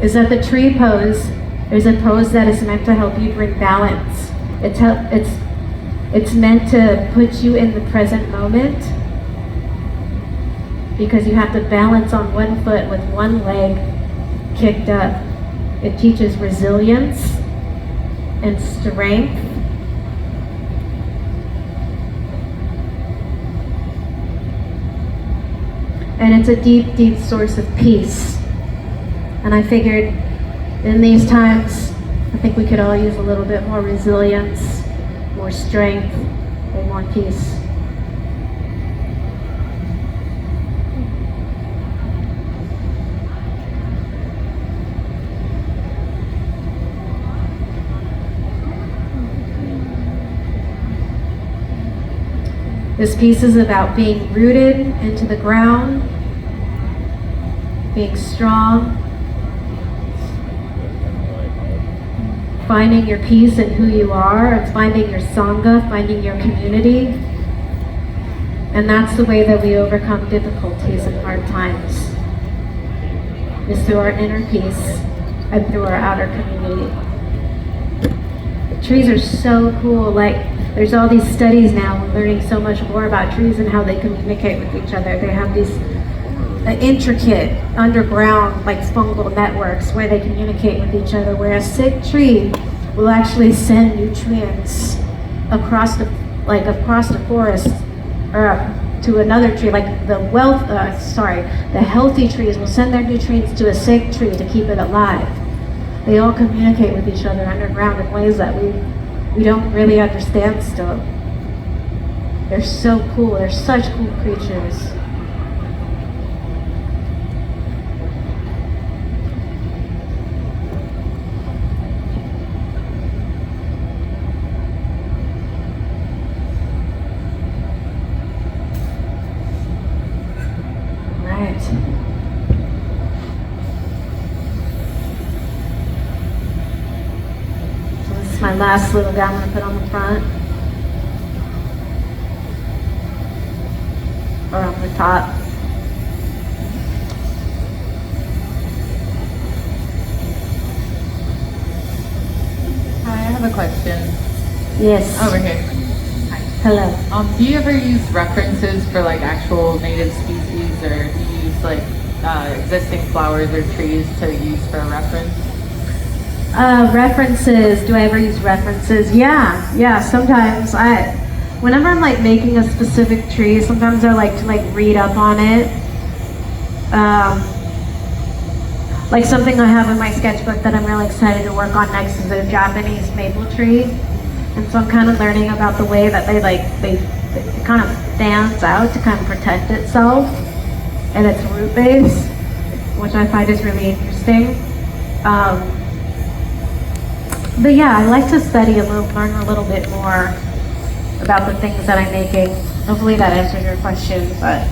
is that the tree pose is a pose that is meant to help you bring balance. It's meant to put you in the present moment, because you have to balance on one foot with one leg kicked up. It teaches resilience and strength. And it's a deep, deep source of peace. And I figured in these times, I think we could all use a little bit more resilience, more strength, and more peace. This piece is about being rooted into the ground, being strong, finding your peace in who you are, and finding your sangha, finding your community. And that's the way that we overcome difficulties and hard times, is through our inner peace and through our outer community. Trees are so cool. Like, there's all these studies now, we're learning so much more about trees and how they communicate with each other. They have these intricate underground, like, fungal networks where they communicate with each other, where a sick tree will actually send nutrients across the forest or to another tree. Like the healthy trees will send their nutrients to a sick tree to keep it alive. They all communicate with each other underground in ways that we don't really understand still. They're so cool. They're such cool creatures. Right. So this is my last little guy I'm going to put on the front. Or on the top. Hi, I have a question. Yes. Over here. Hi. Hello. Do you ever use references for like actual native species, or do you use like existing flowers or trees to use for a reference? References. Do I ever use references? Yeah. Sometimes whenever I'm like making a specific tree, sometimes I like to like read up on it. Like something I have in my sketchbook that I'm really excited to work on next is a Japanese maple tree. And so I'm kind of learning about the way that it kind of stands out to kind of protect itself and its root base, which I find is really interesting. But yeah, I like to learn a little bit more about the things that I'm making. Hopefully that answers your question, but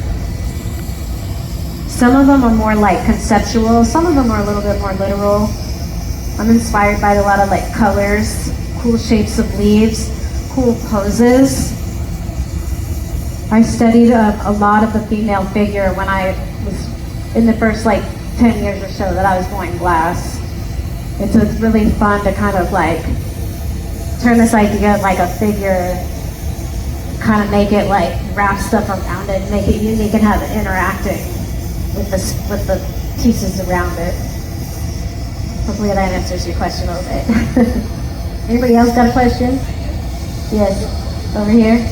some of them are more like conceptual, some of them are a little bit more literal. I'm inspired by a lot of like colors, cool shapes of leaves, cool poses. I studied a lot of the female figure when I was in the first like 10 years or so that I was blowing glass. It's really fun to kind of like turn this idea of like a figure, kind of make it like wrap stuff around it, make it unique and have it interacting with the pieces around it. Hopefully that answers your question a little bit. Anybody else got a question? Yes, over here.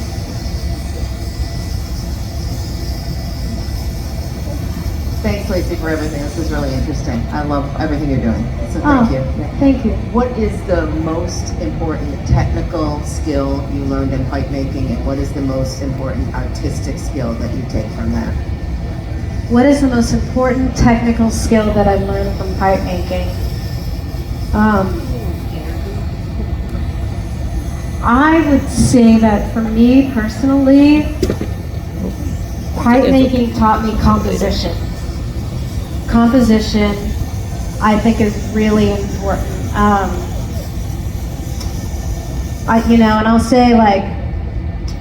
Thanks, Lacy, for everything. This is really interesting. I love everything you're doing. So thank you. Thank you. What is the most important technical skill you learned in pipe making, and what is the most important artistic skill that you take from that? What is the most important technical skill that I've learned from pipe making? I would say that for me personally, pipe making taught me composition. Composition, I think, is really important. And I'll say, like,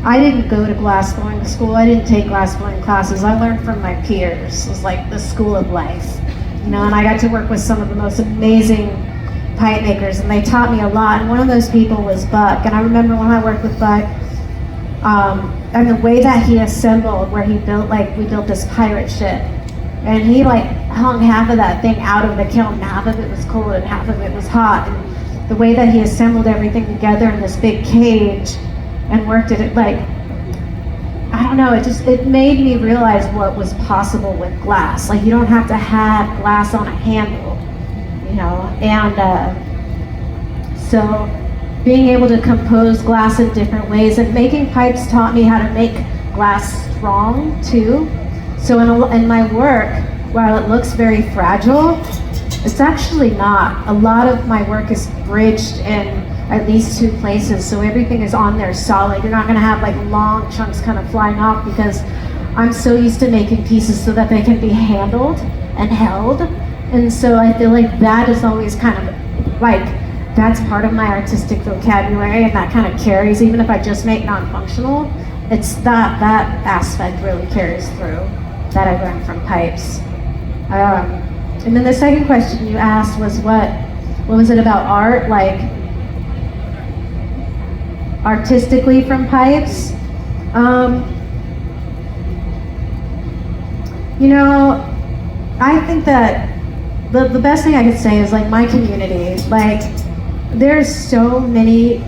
I didn't go to glassblowing school. I didn't take glassblowing classes. I learned from my peers. It was like the school of life, and I got to work with some of the most amazing pipe makers, and they taught me a lot. And one of those people was Buck. And I remember when I worked with Buck, and the way that he assembled, where we built this pirate ship, and he like hung half of that thing out of the kiln, and half of it was cold and half of it was hot. And the way that he assembled everything together in this big cage and worked it, like, I don't know, it made me realize what was possible with glass. Like, you don't have to have glass on a handle, you know, and so being able to compose glass in different ways, and making pipes taught me how to make glass strong too. So in my work, while it looks very fragile, it's actually not. A lot of my work is bridged in at least 2 places, so everything is on there solid. You're not gonna have like long chunks kind of flying off, because I'm so used to making pieces so that they can be handled and held. And so I feel like that is always kind of like, that's part of my artistic vocabulary, and that kind of carries, even if I just make non-functional, it's that aspect really carries through, that I learned from pipes. And then the second question you asked was what was it about art, like artistically from pipes? You know, I think that the best thing I could say is like my community, like there's so many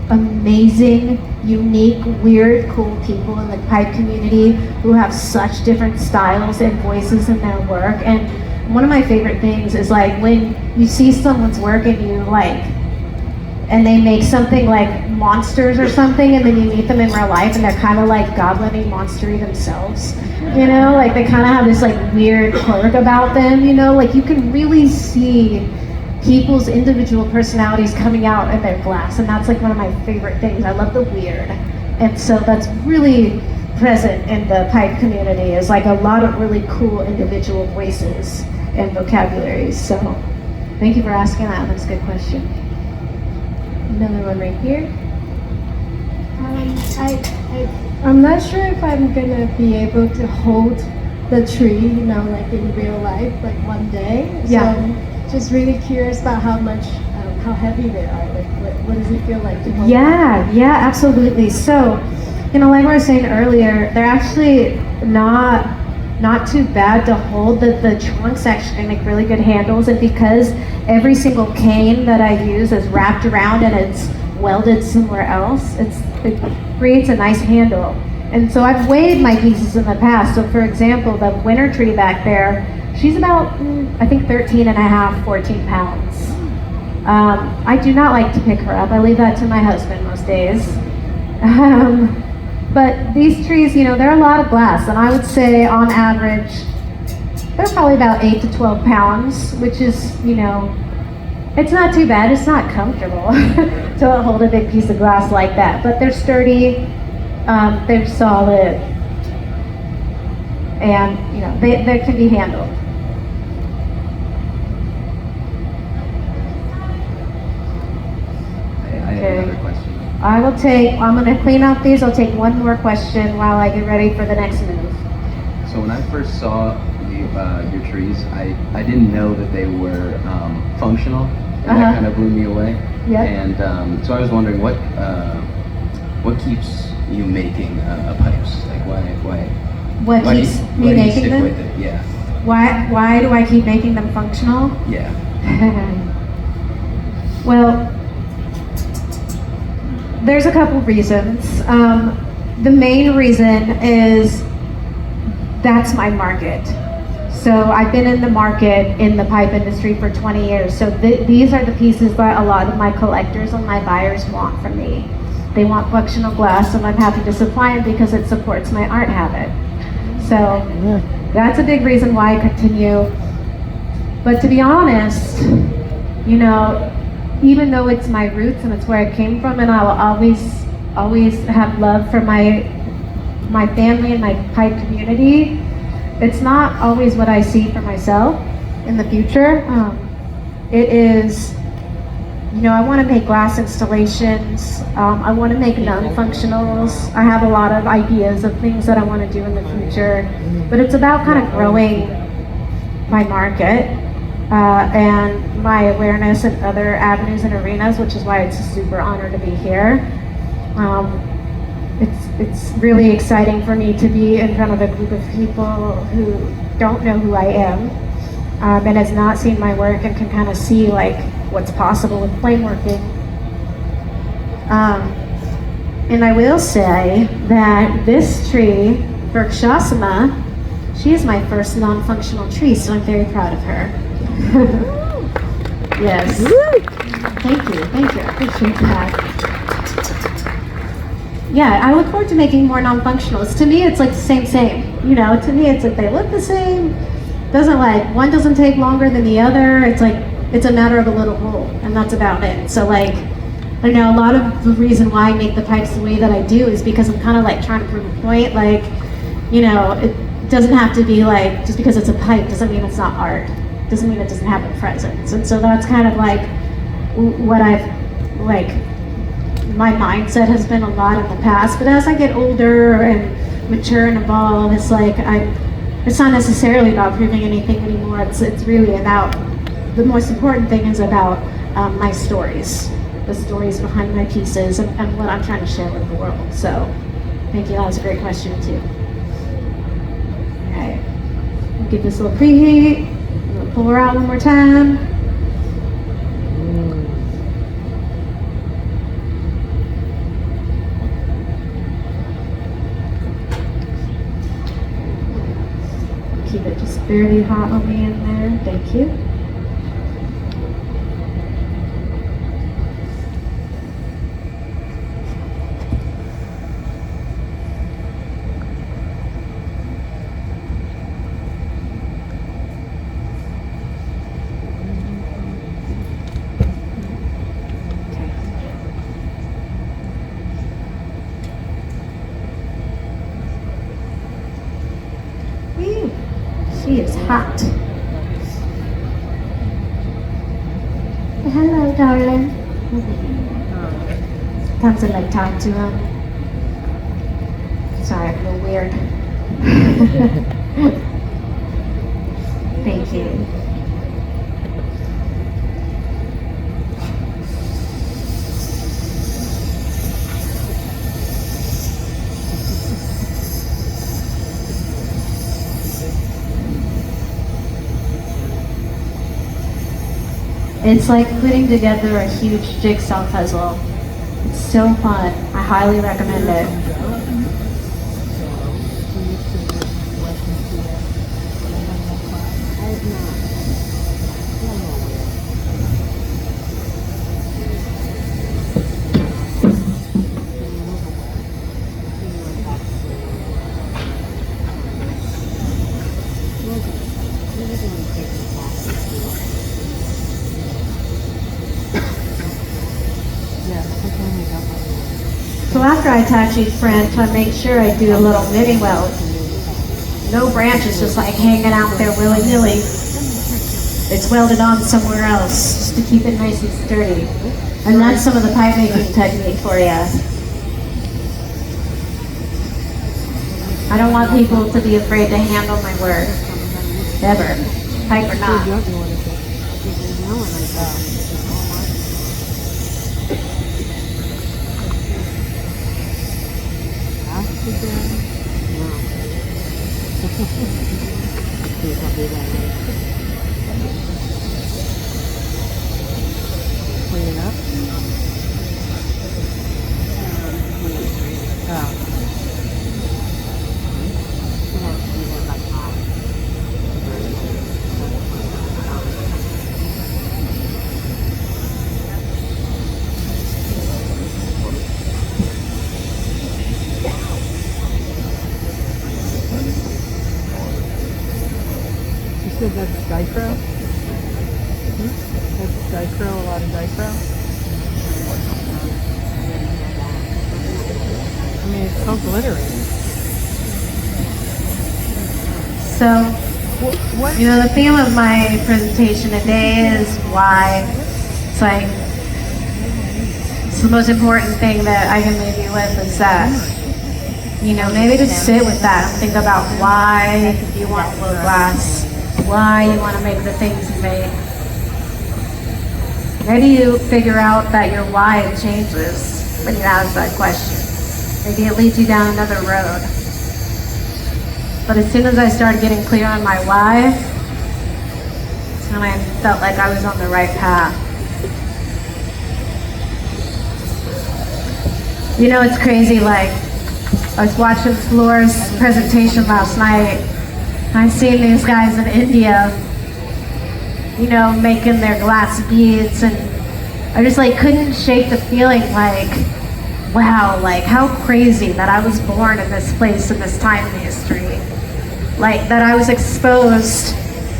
amazing, unique, weird, cool people in the pipe community who have such different styles and voices in their work. And one of my favorite things is like when you see someone's work and you like, and they make something like monsters or something, and then you meet them in real life and they're kind of like goblin-y, monstery themselves, you know, like they kind of have this like weird quirk about them, you know, like you can really see people's individual personalities coming out in their glass, and that's like one of my favorite things. I love the weird, and so that's really present in the pipe community, is like a lot of really cool individual voices and vocabularies. So thank you for asking that. That's a good question. Another one right here. I'm not sure if I'm gonna be able to hold the tree, you know, like in real life, like one day. Yeah. So I'm just really curious about how heavy they are. Like, what does it feel like to hold? Yeah, absolutely. So, you know, like I was saying earlier, they're actually not too bad to hold. The trunks actually make really good handles, and because every single cane that I use is wrapped around and it's welded somewhere else, it creates a nice handle. And so I've weighed my pieces in the past. So for example, the winter tree back there, she's about, I think 13 and a half, 14 pounds. I do not like to pick her up. I leave that to my husband most days. But these trees, you know, they're a lot of glass, and I would say on average, they're probably about 8 to 12 pounds, which is, you know, it's not too bad. It's not comfortable to hold a big piece of glass like that, but they're sturdy, they're solid, and, you know, they can be handled. I have another question. I'm going to clean up these. I'll take one more question while I get ready for the next move. So when I first saw your trees, I didn't know that they were functional, and that kind of blew me away. Yep. And so I was wondering what keeps you making pipes? Like why What why keeps do me you making stick them? with it? Yeah. Why do I keep making them functional? Yeah. Well, there's a couple reasons. The main reason is that's my market. So I've been in the market in the pipe industry for 20 years. So these are the pieces that a lot of my collectors and my buyers want from me. They want functional glass, and I'm happy to supply them because it supports my art habit. So that's a big reason why I continue. But to be honest, you know, even though it's my roots and it's where I came from, and I'll always have love for my family and my pipe community, it's not always what I see for myself in the future. It is, you know, I want to make glass installations. I want to make non-functionals. I have a lot of ideas of things that I want to do in the future, but it's about kind of growing my market and my awareness in other avenues and arenas, which is why it's a super honor to be here. It's really exciting for me to be in front of a group of people who don't know who I am and has not seen my work and can kind of see like what's possible with flame working. And I will say that this tree, Vrikshasana, she is my first non-functional tree, so I'm very proud of her. Yes. Thank you, I appreciate that. Yeah, I look forward to making more non-functionals. To me, it's like the same. You know, to me, it's like they look the same. One doesn't take longer than the other. It's like, it's a matter of a little hole, and that's about it. So like, I know a lot of the reason why I make the pipes the way that I do is because I'm kind of like trying to prove a point. Like, you know, it doesn't have to be like, just because it's a pipe doesn't mean it's not art. Doesn't mean it doesn't have a presence. And so that's kind of like what my mindset has been a lot in the past. But as I get older and mature and evolve, it's like it's not necessarily about proving anything anymore. It's really about, the most important thing is about my stories, the stories behind my pieces, and what I'm trying to share with the world. So thank you, that was a great question too. All right, we'll give this a little preheat. We'll pull her out one more time. Keep it just barely hot on the end there. Thank you. She is hot. Hello, darling. Sometimes I like talk to him. Sorry, I'm a little weird. Thank you. It's like putting together a huge jigsaw puzzle. It's so fun. I highly recommend it. So after I attach each branch, I make sure I do a little mini weld. No branches just like hanging out there willy-nilly. It's welded on somewhere else just to keep it nice and sturdy. And that's some of the pipe making technique for you. I don't want people to be afraid to handle my work. Ever. Pipe or not. Clean it up. You said that's dichro? That's dichro, a lot of dichro? I mean, it's so glittery. So, you know, the theme of my presentation today is why. It's like, it's the most important thing that I can leave you with is that, you know, maybe just sit with that and think about why you want blue glass, why you want to make the things you make. Maybe you figure out that your why changes when you ask that question. Maybe it leads you down another road. But as soon as I started getting clear on my why, that's when I felt like I was on the right path. You know, it's crazy, like, I was watching Flora's presentation last night, and I seen these guys in India, you know, making their glass beads, and I just like couldn't shake the feeling like, wow, like how crazy that I was born in this place in this time in history. Like that I was exposed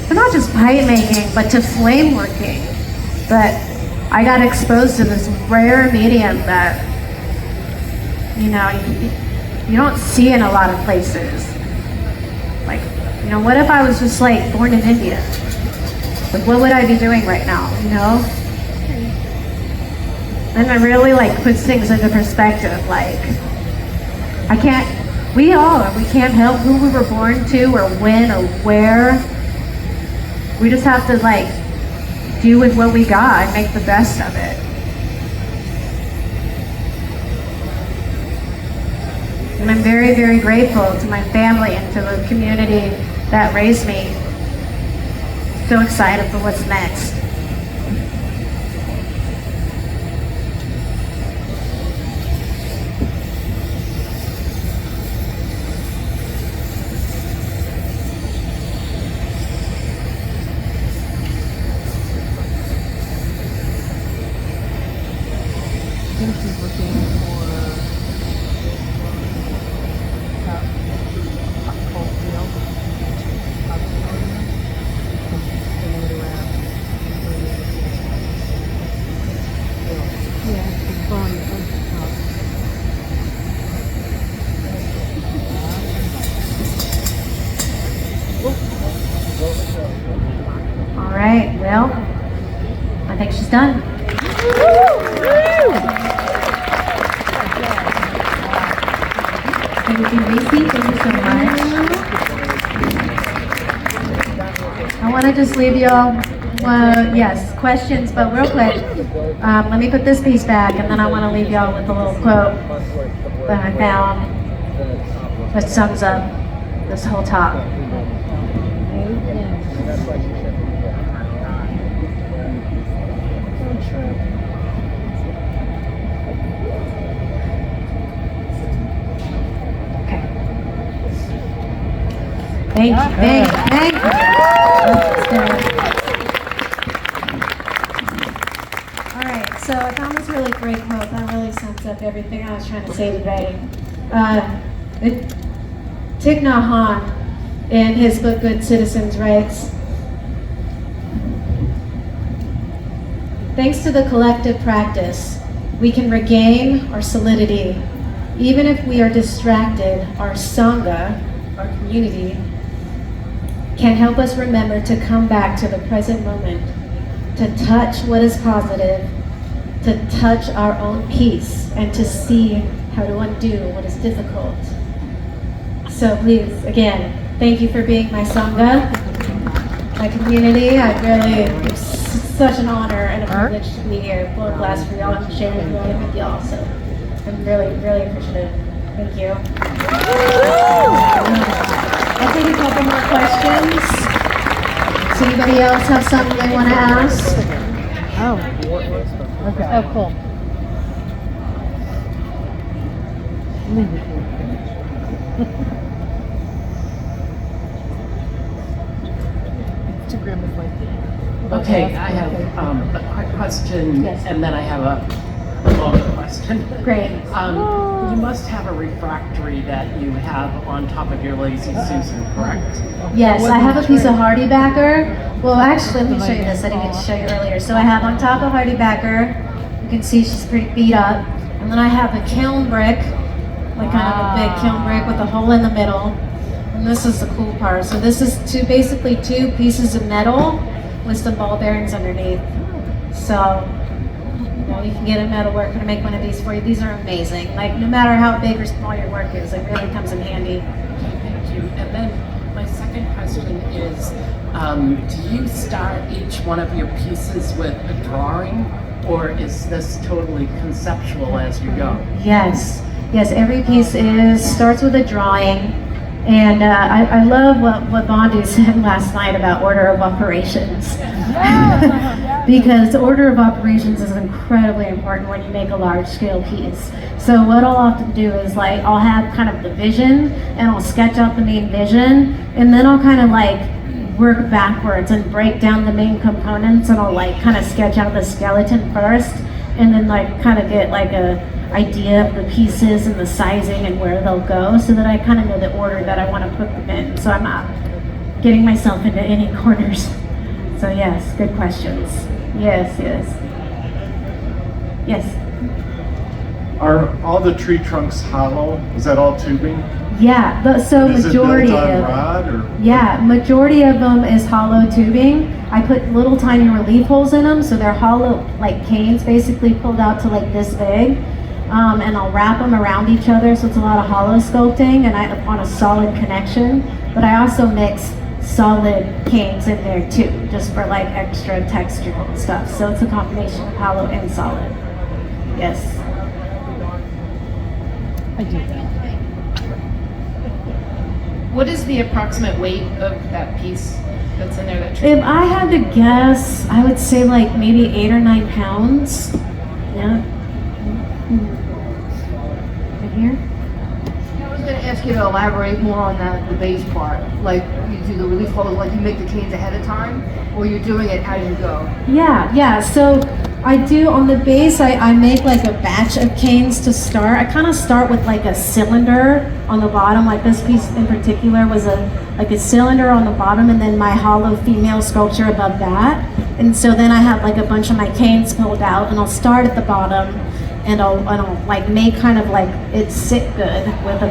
to not just pipe making, but to flame working. That I got exposed to this rare medium that, you know, you don't see in a lot of places. Like, you know, what if I was just like born in India? Like, what would I be doing right now, you know? And it really like puts things into perspective. Like, we can't help who we were born to or when or where. We just have to like do with what we got and make the best of it. And I'm very, very grateful to my family and to the community that raised me. So excited for what's next. All right, well, I think she's done. Thank you, Lacy. Thank you so much. I want to just leave you all, yes, questions, but real quick, let me put this piece back, and then I want to leave you all with a little quote that I found that sums up this whole talk. Thank you, thank you. All right, so I found this really great quote that really sums up everything I was trying to say today. Thich Nhat Hanh, in his book Good Citizens, writes, "Thanks to the collective practice, we can regain our solidity. Even if we are distracted, our Sangha, our community, can help us remember to come back to the present moment, to touch what is positive, to touch our own peace, and to see how to undo what is difficult." So please, again, thank you for being my Sangha, my community. It's such an honor and a privilege to be here. Full of glass for y'all and sharing with y'all. So I'm really, really appreciative. Thank you. I'll take a couple more questions. Does anybody else have something they want to ask? Oh. Okay. Oh, cool. Leave it here. Instagram is like. Okay, I have a quick question, Yes. and then I have a longer question. Great. You must have a refractory that you have on top of your Lazy Susan, correct? Yes, I have a piece of Hardy Backer. Well, actually, let me show you this. I didn't get to show you earlier. So I have on top of Hardy Backer, you can see she's pretty beat up. And then I have a kiln brick, like kind of a big kiln brick with a hole in the middle. And this is the cool part. So this is basically two pieces of metal with some ball bearings underneath. So you can get a metalworker to make one of these for you. These are amazing. Like, no matter how big or small your work is, it really comes in handy. Thank you. And then my second question is, do you start each one of your pieces with a drawing, or is this totally conceptual as you go? Yes, every piece starts with a drawing. And I love what Bondu said last night about order of operations. because the order of operations is incredibly important when you make a large scale piece. So what I'll often do is like, I'll have kind of the vision and I'll sketch out the main vision, and then I'll kind of like work backwards and break down the main components, and I'll like kind of sketch out the skeleton first, and then like kind of get like a idea of the pieces and the sizing and where they'll go, so that I kind of know the order that I want to put them in, so I'm not getting myself into any corners. So yes, good questions. Yes. Are all the tree trunks hollow? Is that all tubing? Yeah, so Is majority it built on of rod, or? yeah, majority of them is hollow tubing. I put little tiny relief holes in them, so they're hollow, like canes, basically pulled out to like this big. And I'll wrap them around each other, so it's a lot of hollow sculpting, and I on a solid connection. But I also mix solid canes in there too, just for like extra texture and stuff. So it's a combination of hollow and solid. Yes. I do that. What is the approximate weight of that piece that's in there? That If I had to guess, I would say like maybe 8 or 9 pounds. Yeah. Right here. I was going to ask you to elaborate more on that, the base part. Like you do the relief holes, like you make the canes ahead of time, or you're doing it as you go? Yeah. So I do on the base, I make like a batch of canes to start. I kind of start with like a cylinder on the bottom, like this piece in particular was like a cylinder on the bottom, and then my hollow female sculpture above that. And so then I have like a bunch of my canes pulled out, and I'll start at the bottom, and I'll like make kind of like it sit good with the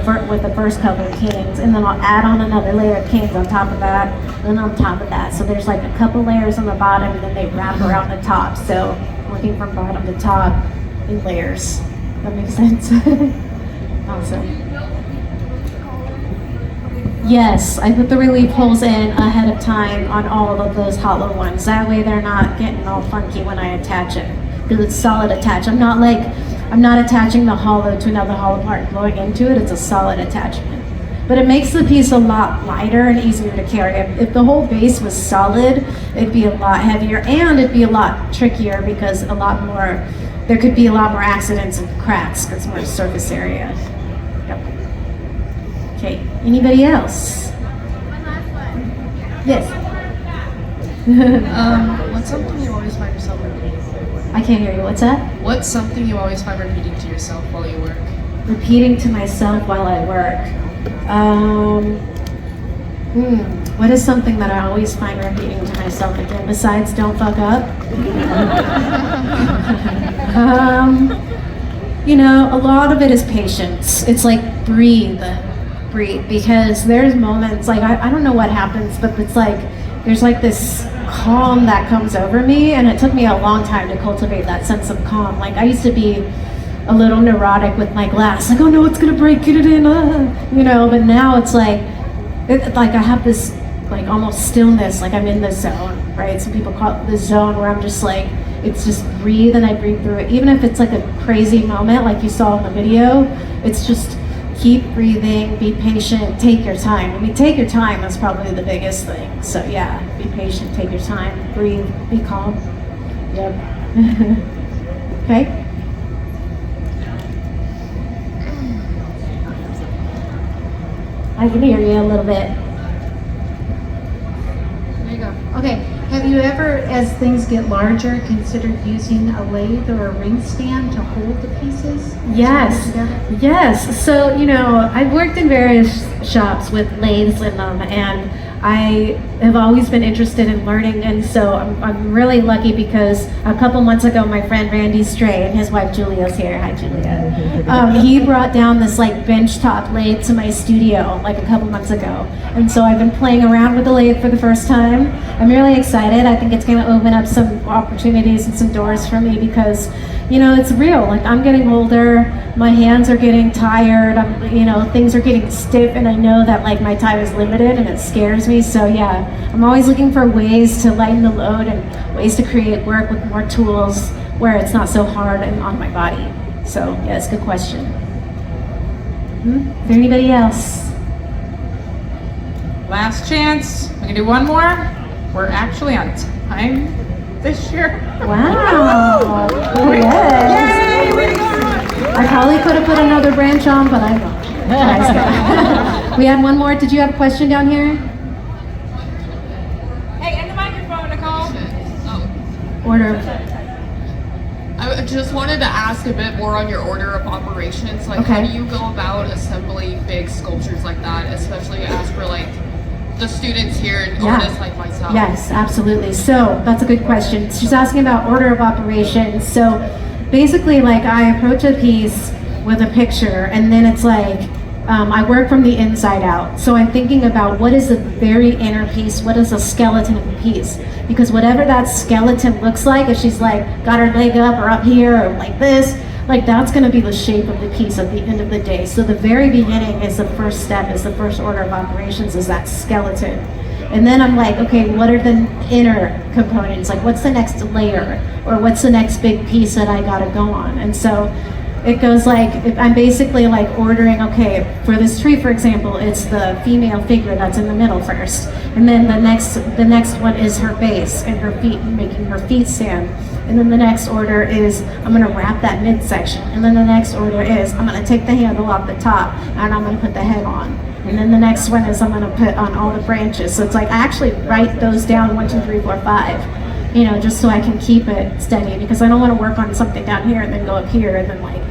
first couple of canes, and then I'll add on another layer of canes on top of that, and on top of that. So there's like a couple layers on the bottom, and then they wrap around the top. So working from bottom to top in layers. That makes sense. Awesome. Yes, I put the relief holes in ahead of time on all of those hollow ones. That way they're not getting all funky when I attach it, because it's solid attach. I'm not attaching the hollow to another hollow part and blowing into it. It's a solid attachment. But it makes the piece a lot lighter and easier to carry. If the whole base was solid, it'd be a lot heavier, and it'd be a lot trickier because there could be a lot more accidents and cracks because more surface area. Yep. Okay, anybody else? One last one. Yes. What's something you always find yourself repeating? I can't hear you, what's that? What's something you always find repeating to yourself while you work? Repeating to myself while I work. What is something that I always find repeating to myself again besides don't fuck up? A lot of it is patience. It's like breathe, because there's moments like I don't know what happens, but it's like there's like this calm that comes over me, and it took me a long time to cultivate that sense of calm. Like I used to be a little neurotic with my glass, like, oh no, it's gonna break, get it in, but now it's like I have this like almost stillness, like I'm in the zone, right? Some people call it the zone, where I'm just like, it's just breathe, and I breathe through it. Even if it's like a crazy moment like you saw in the video, it's just keep breathing, be patient, take your time. I mean, take your time is probably the biggest thing. So yeah, be patient, take your time, breathe, be calm. Yep. Okay. I can hear you a little bit. There you go. Okay, have you ever, as things get larger, considered using a lathe or a ring stand to hold the pieces? Yes. So, I've worked in various shops with lathes in them, and I have always been interested in learning, and so I'm really lucky because a couple months ago, my friend Randy Stray and his wife Julia's here. Hi, Julia. He brought down this like benchtop lathe to my studio like a couple months ago, and so I've been playing around with the lathe for the first time. I'm really excited. I think it's going to open up some opportunities and some doors for me because, it's real. Like I'm getting older, my hands are getting tired. Things are getting stiff, and I know that like my time is limited, and it scares me. So yeah, I'm always looking for ways to lighten the load and ways to create work with more tools where it's not so hard and on my body. So yeah, it's a good question. Is there anybody else? Last chance. We can do one more. We're actually on time. this year. Wow. Yes. I probably could have put another branch on, but I won't. Nice. We had one more. Did you have a question down here? Hey, in the microphone, Nicole. Order. I just wanted to ask a bit more on your order of operations. Like, Okay. how do you go about assembling big sculptures like that, especially as for like the students here and artists like myself? Yes, absolutely. So that's a good question. She's asking about order of operations. So basically, like, I approach a piece with a picture, and then it's like, I work from the inside out. So I'm thinking about what is the very inner piece, what is the skeleton of the piece? Because whatever that skeleton looks like, if she's like got her leg up or up here or like this, like that's gonna be the shape of the piece at the end of the day. So the very beginning is the first step, is the first order of operations, is that skeleton. And then I'm like, okay, what are the inner components? Like, what's the next layer? Or what's the next big piece that I gotta go on? And so it goes like, I'm basically like ordering, okay, for this tree, for example, it's the female figure that's in the middle first. And then the next one is her base and her feet, making her feet stand. And then the next order is, I'm gonna wrap that midsection. And then the next order is, I'm gonna take the handle off the top and I'm gonna put the head on. And then the next one is, I'm gonna put on all the branches. So it's like, I actually write those down, 1, 2, 3, 4, 5. You know, just so I can keep it steady, because I don't want to work on something down here and then go up here and then like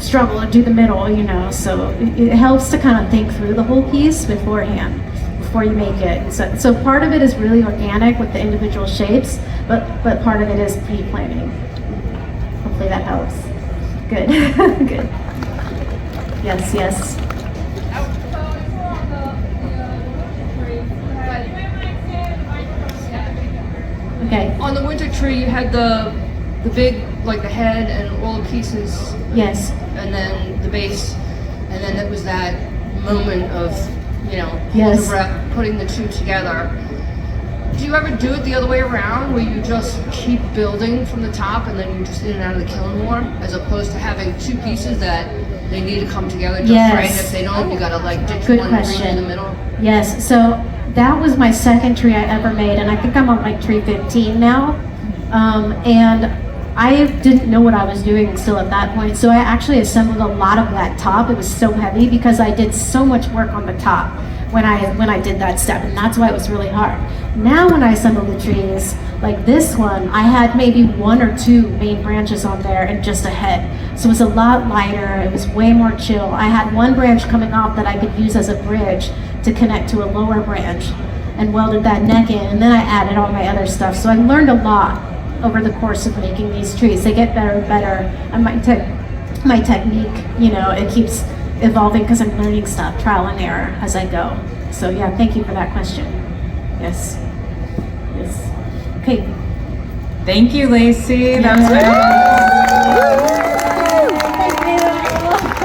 struggle and do the middle, you know. So it helps to kind of think through the whole piece beforehand, before you make it. So part of it is really organic with the individual shapes, but part of it is pre-planning. Hopefully that helps. Good. Good. Yes, yes. Okay. On the winter tree, you had the big, like the head and all the pieces. Yes. And then the base, and then it was that moment of, you know, Yes. the breath, putting the two together. Do you ever do it the other way around, where you just keep building from the top and then you're just in and out of the kiln more, as opposed to having two pieces that they need to come together just Yes. right? If they don't, you gotta like ditch Good one question. tree in the middle. Yes, so that was my second tree I ever made, and I think I'm on like tree 15 now. And I didn't know what I was doing still at that point, so I actually assembled a lot of that top. It was so heavy because I did so much work on the top when I did that step, and that's why it was really hard. Now when I assemble the trees, like this one, I had maybe 1 or 2 main branches on there and just a head. So it was a lot lighter, it was way more chill. I had one branch coming off that I could use as a bridge to connect to a lower branch, and welded that neck in, and then I added all my other stuff. So I learned a lot over the course of making these trees. They get better and better, and my technique, you know, it keeps evolving because I'm learning stuff, trial and error as I go. So yeah, thank you for that question. Yes. Yes. Okay. Thank you, Lacy. That was very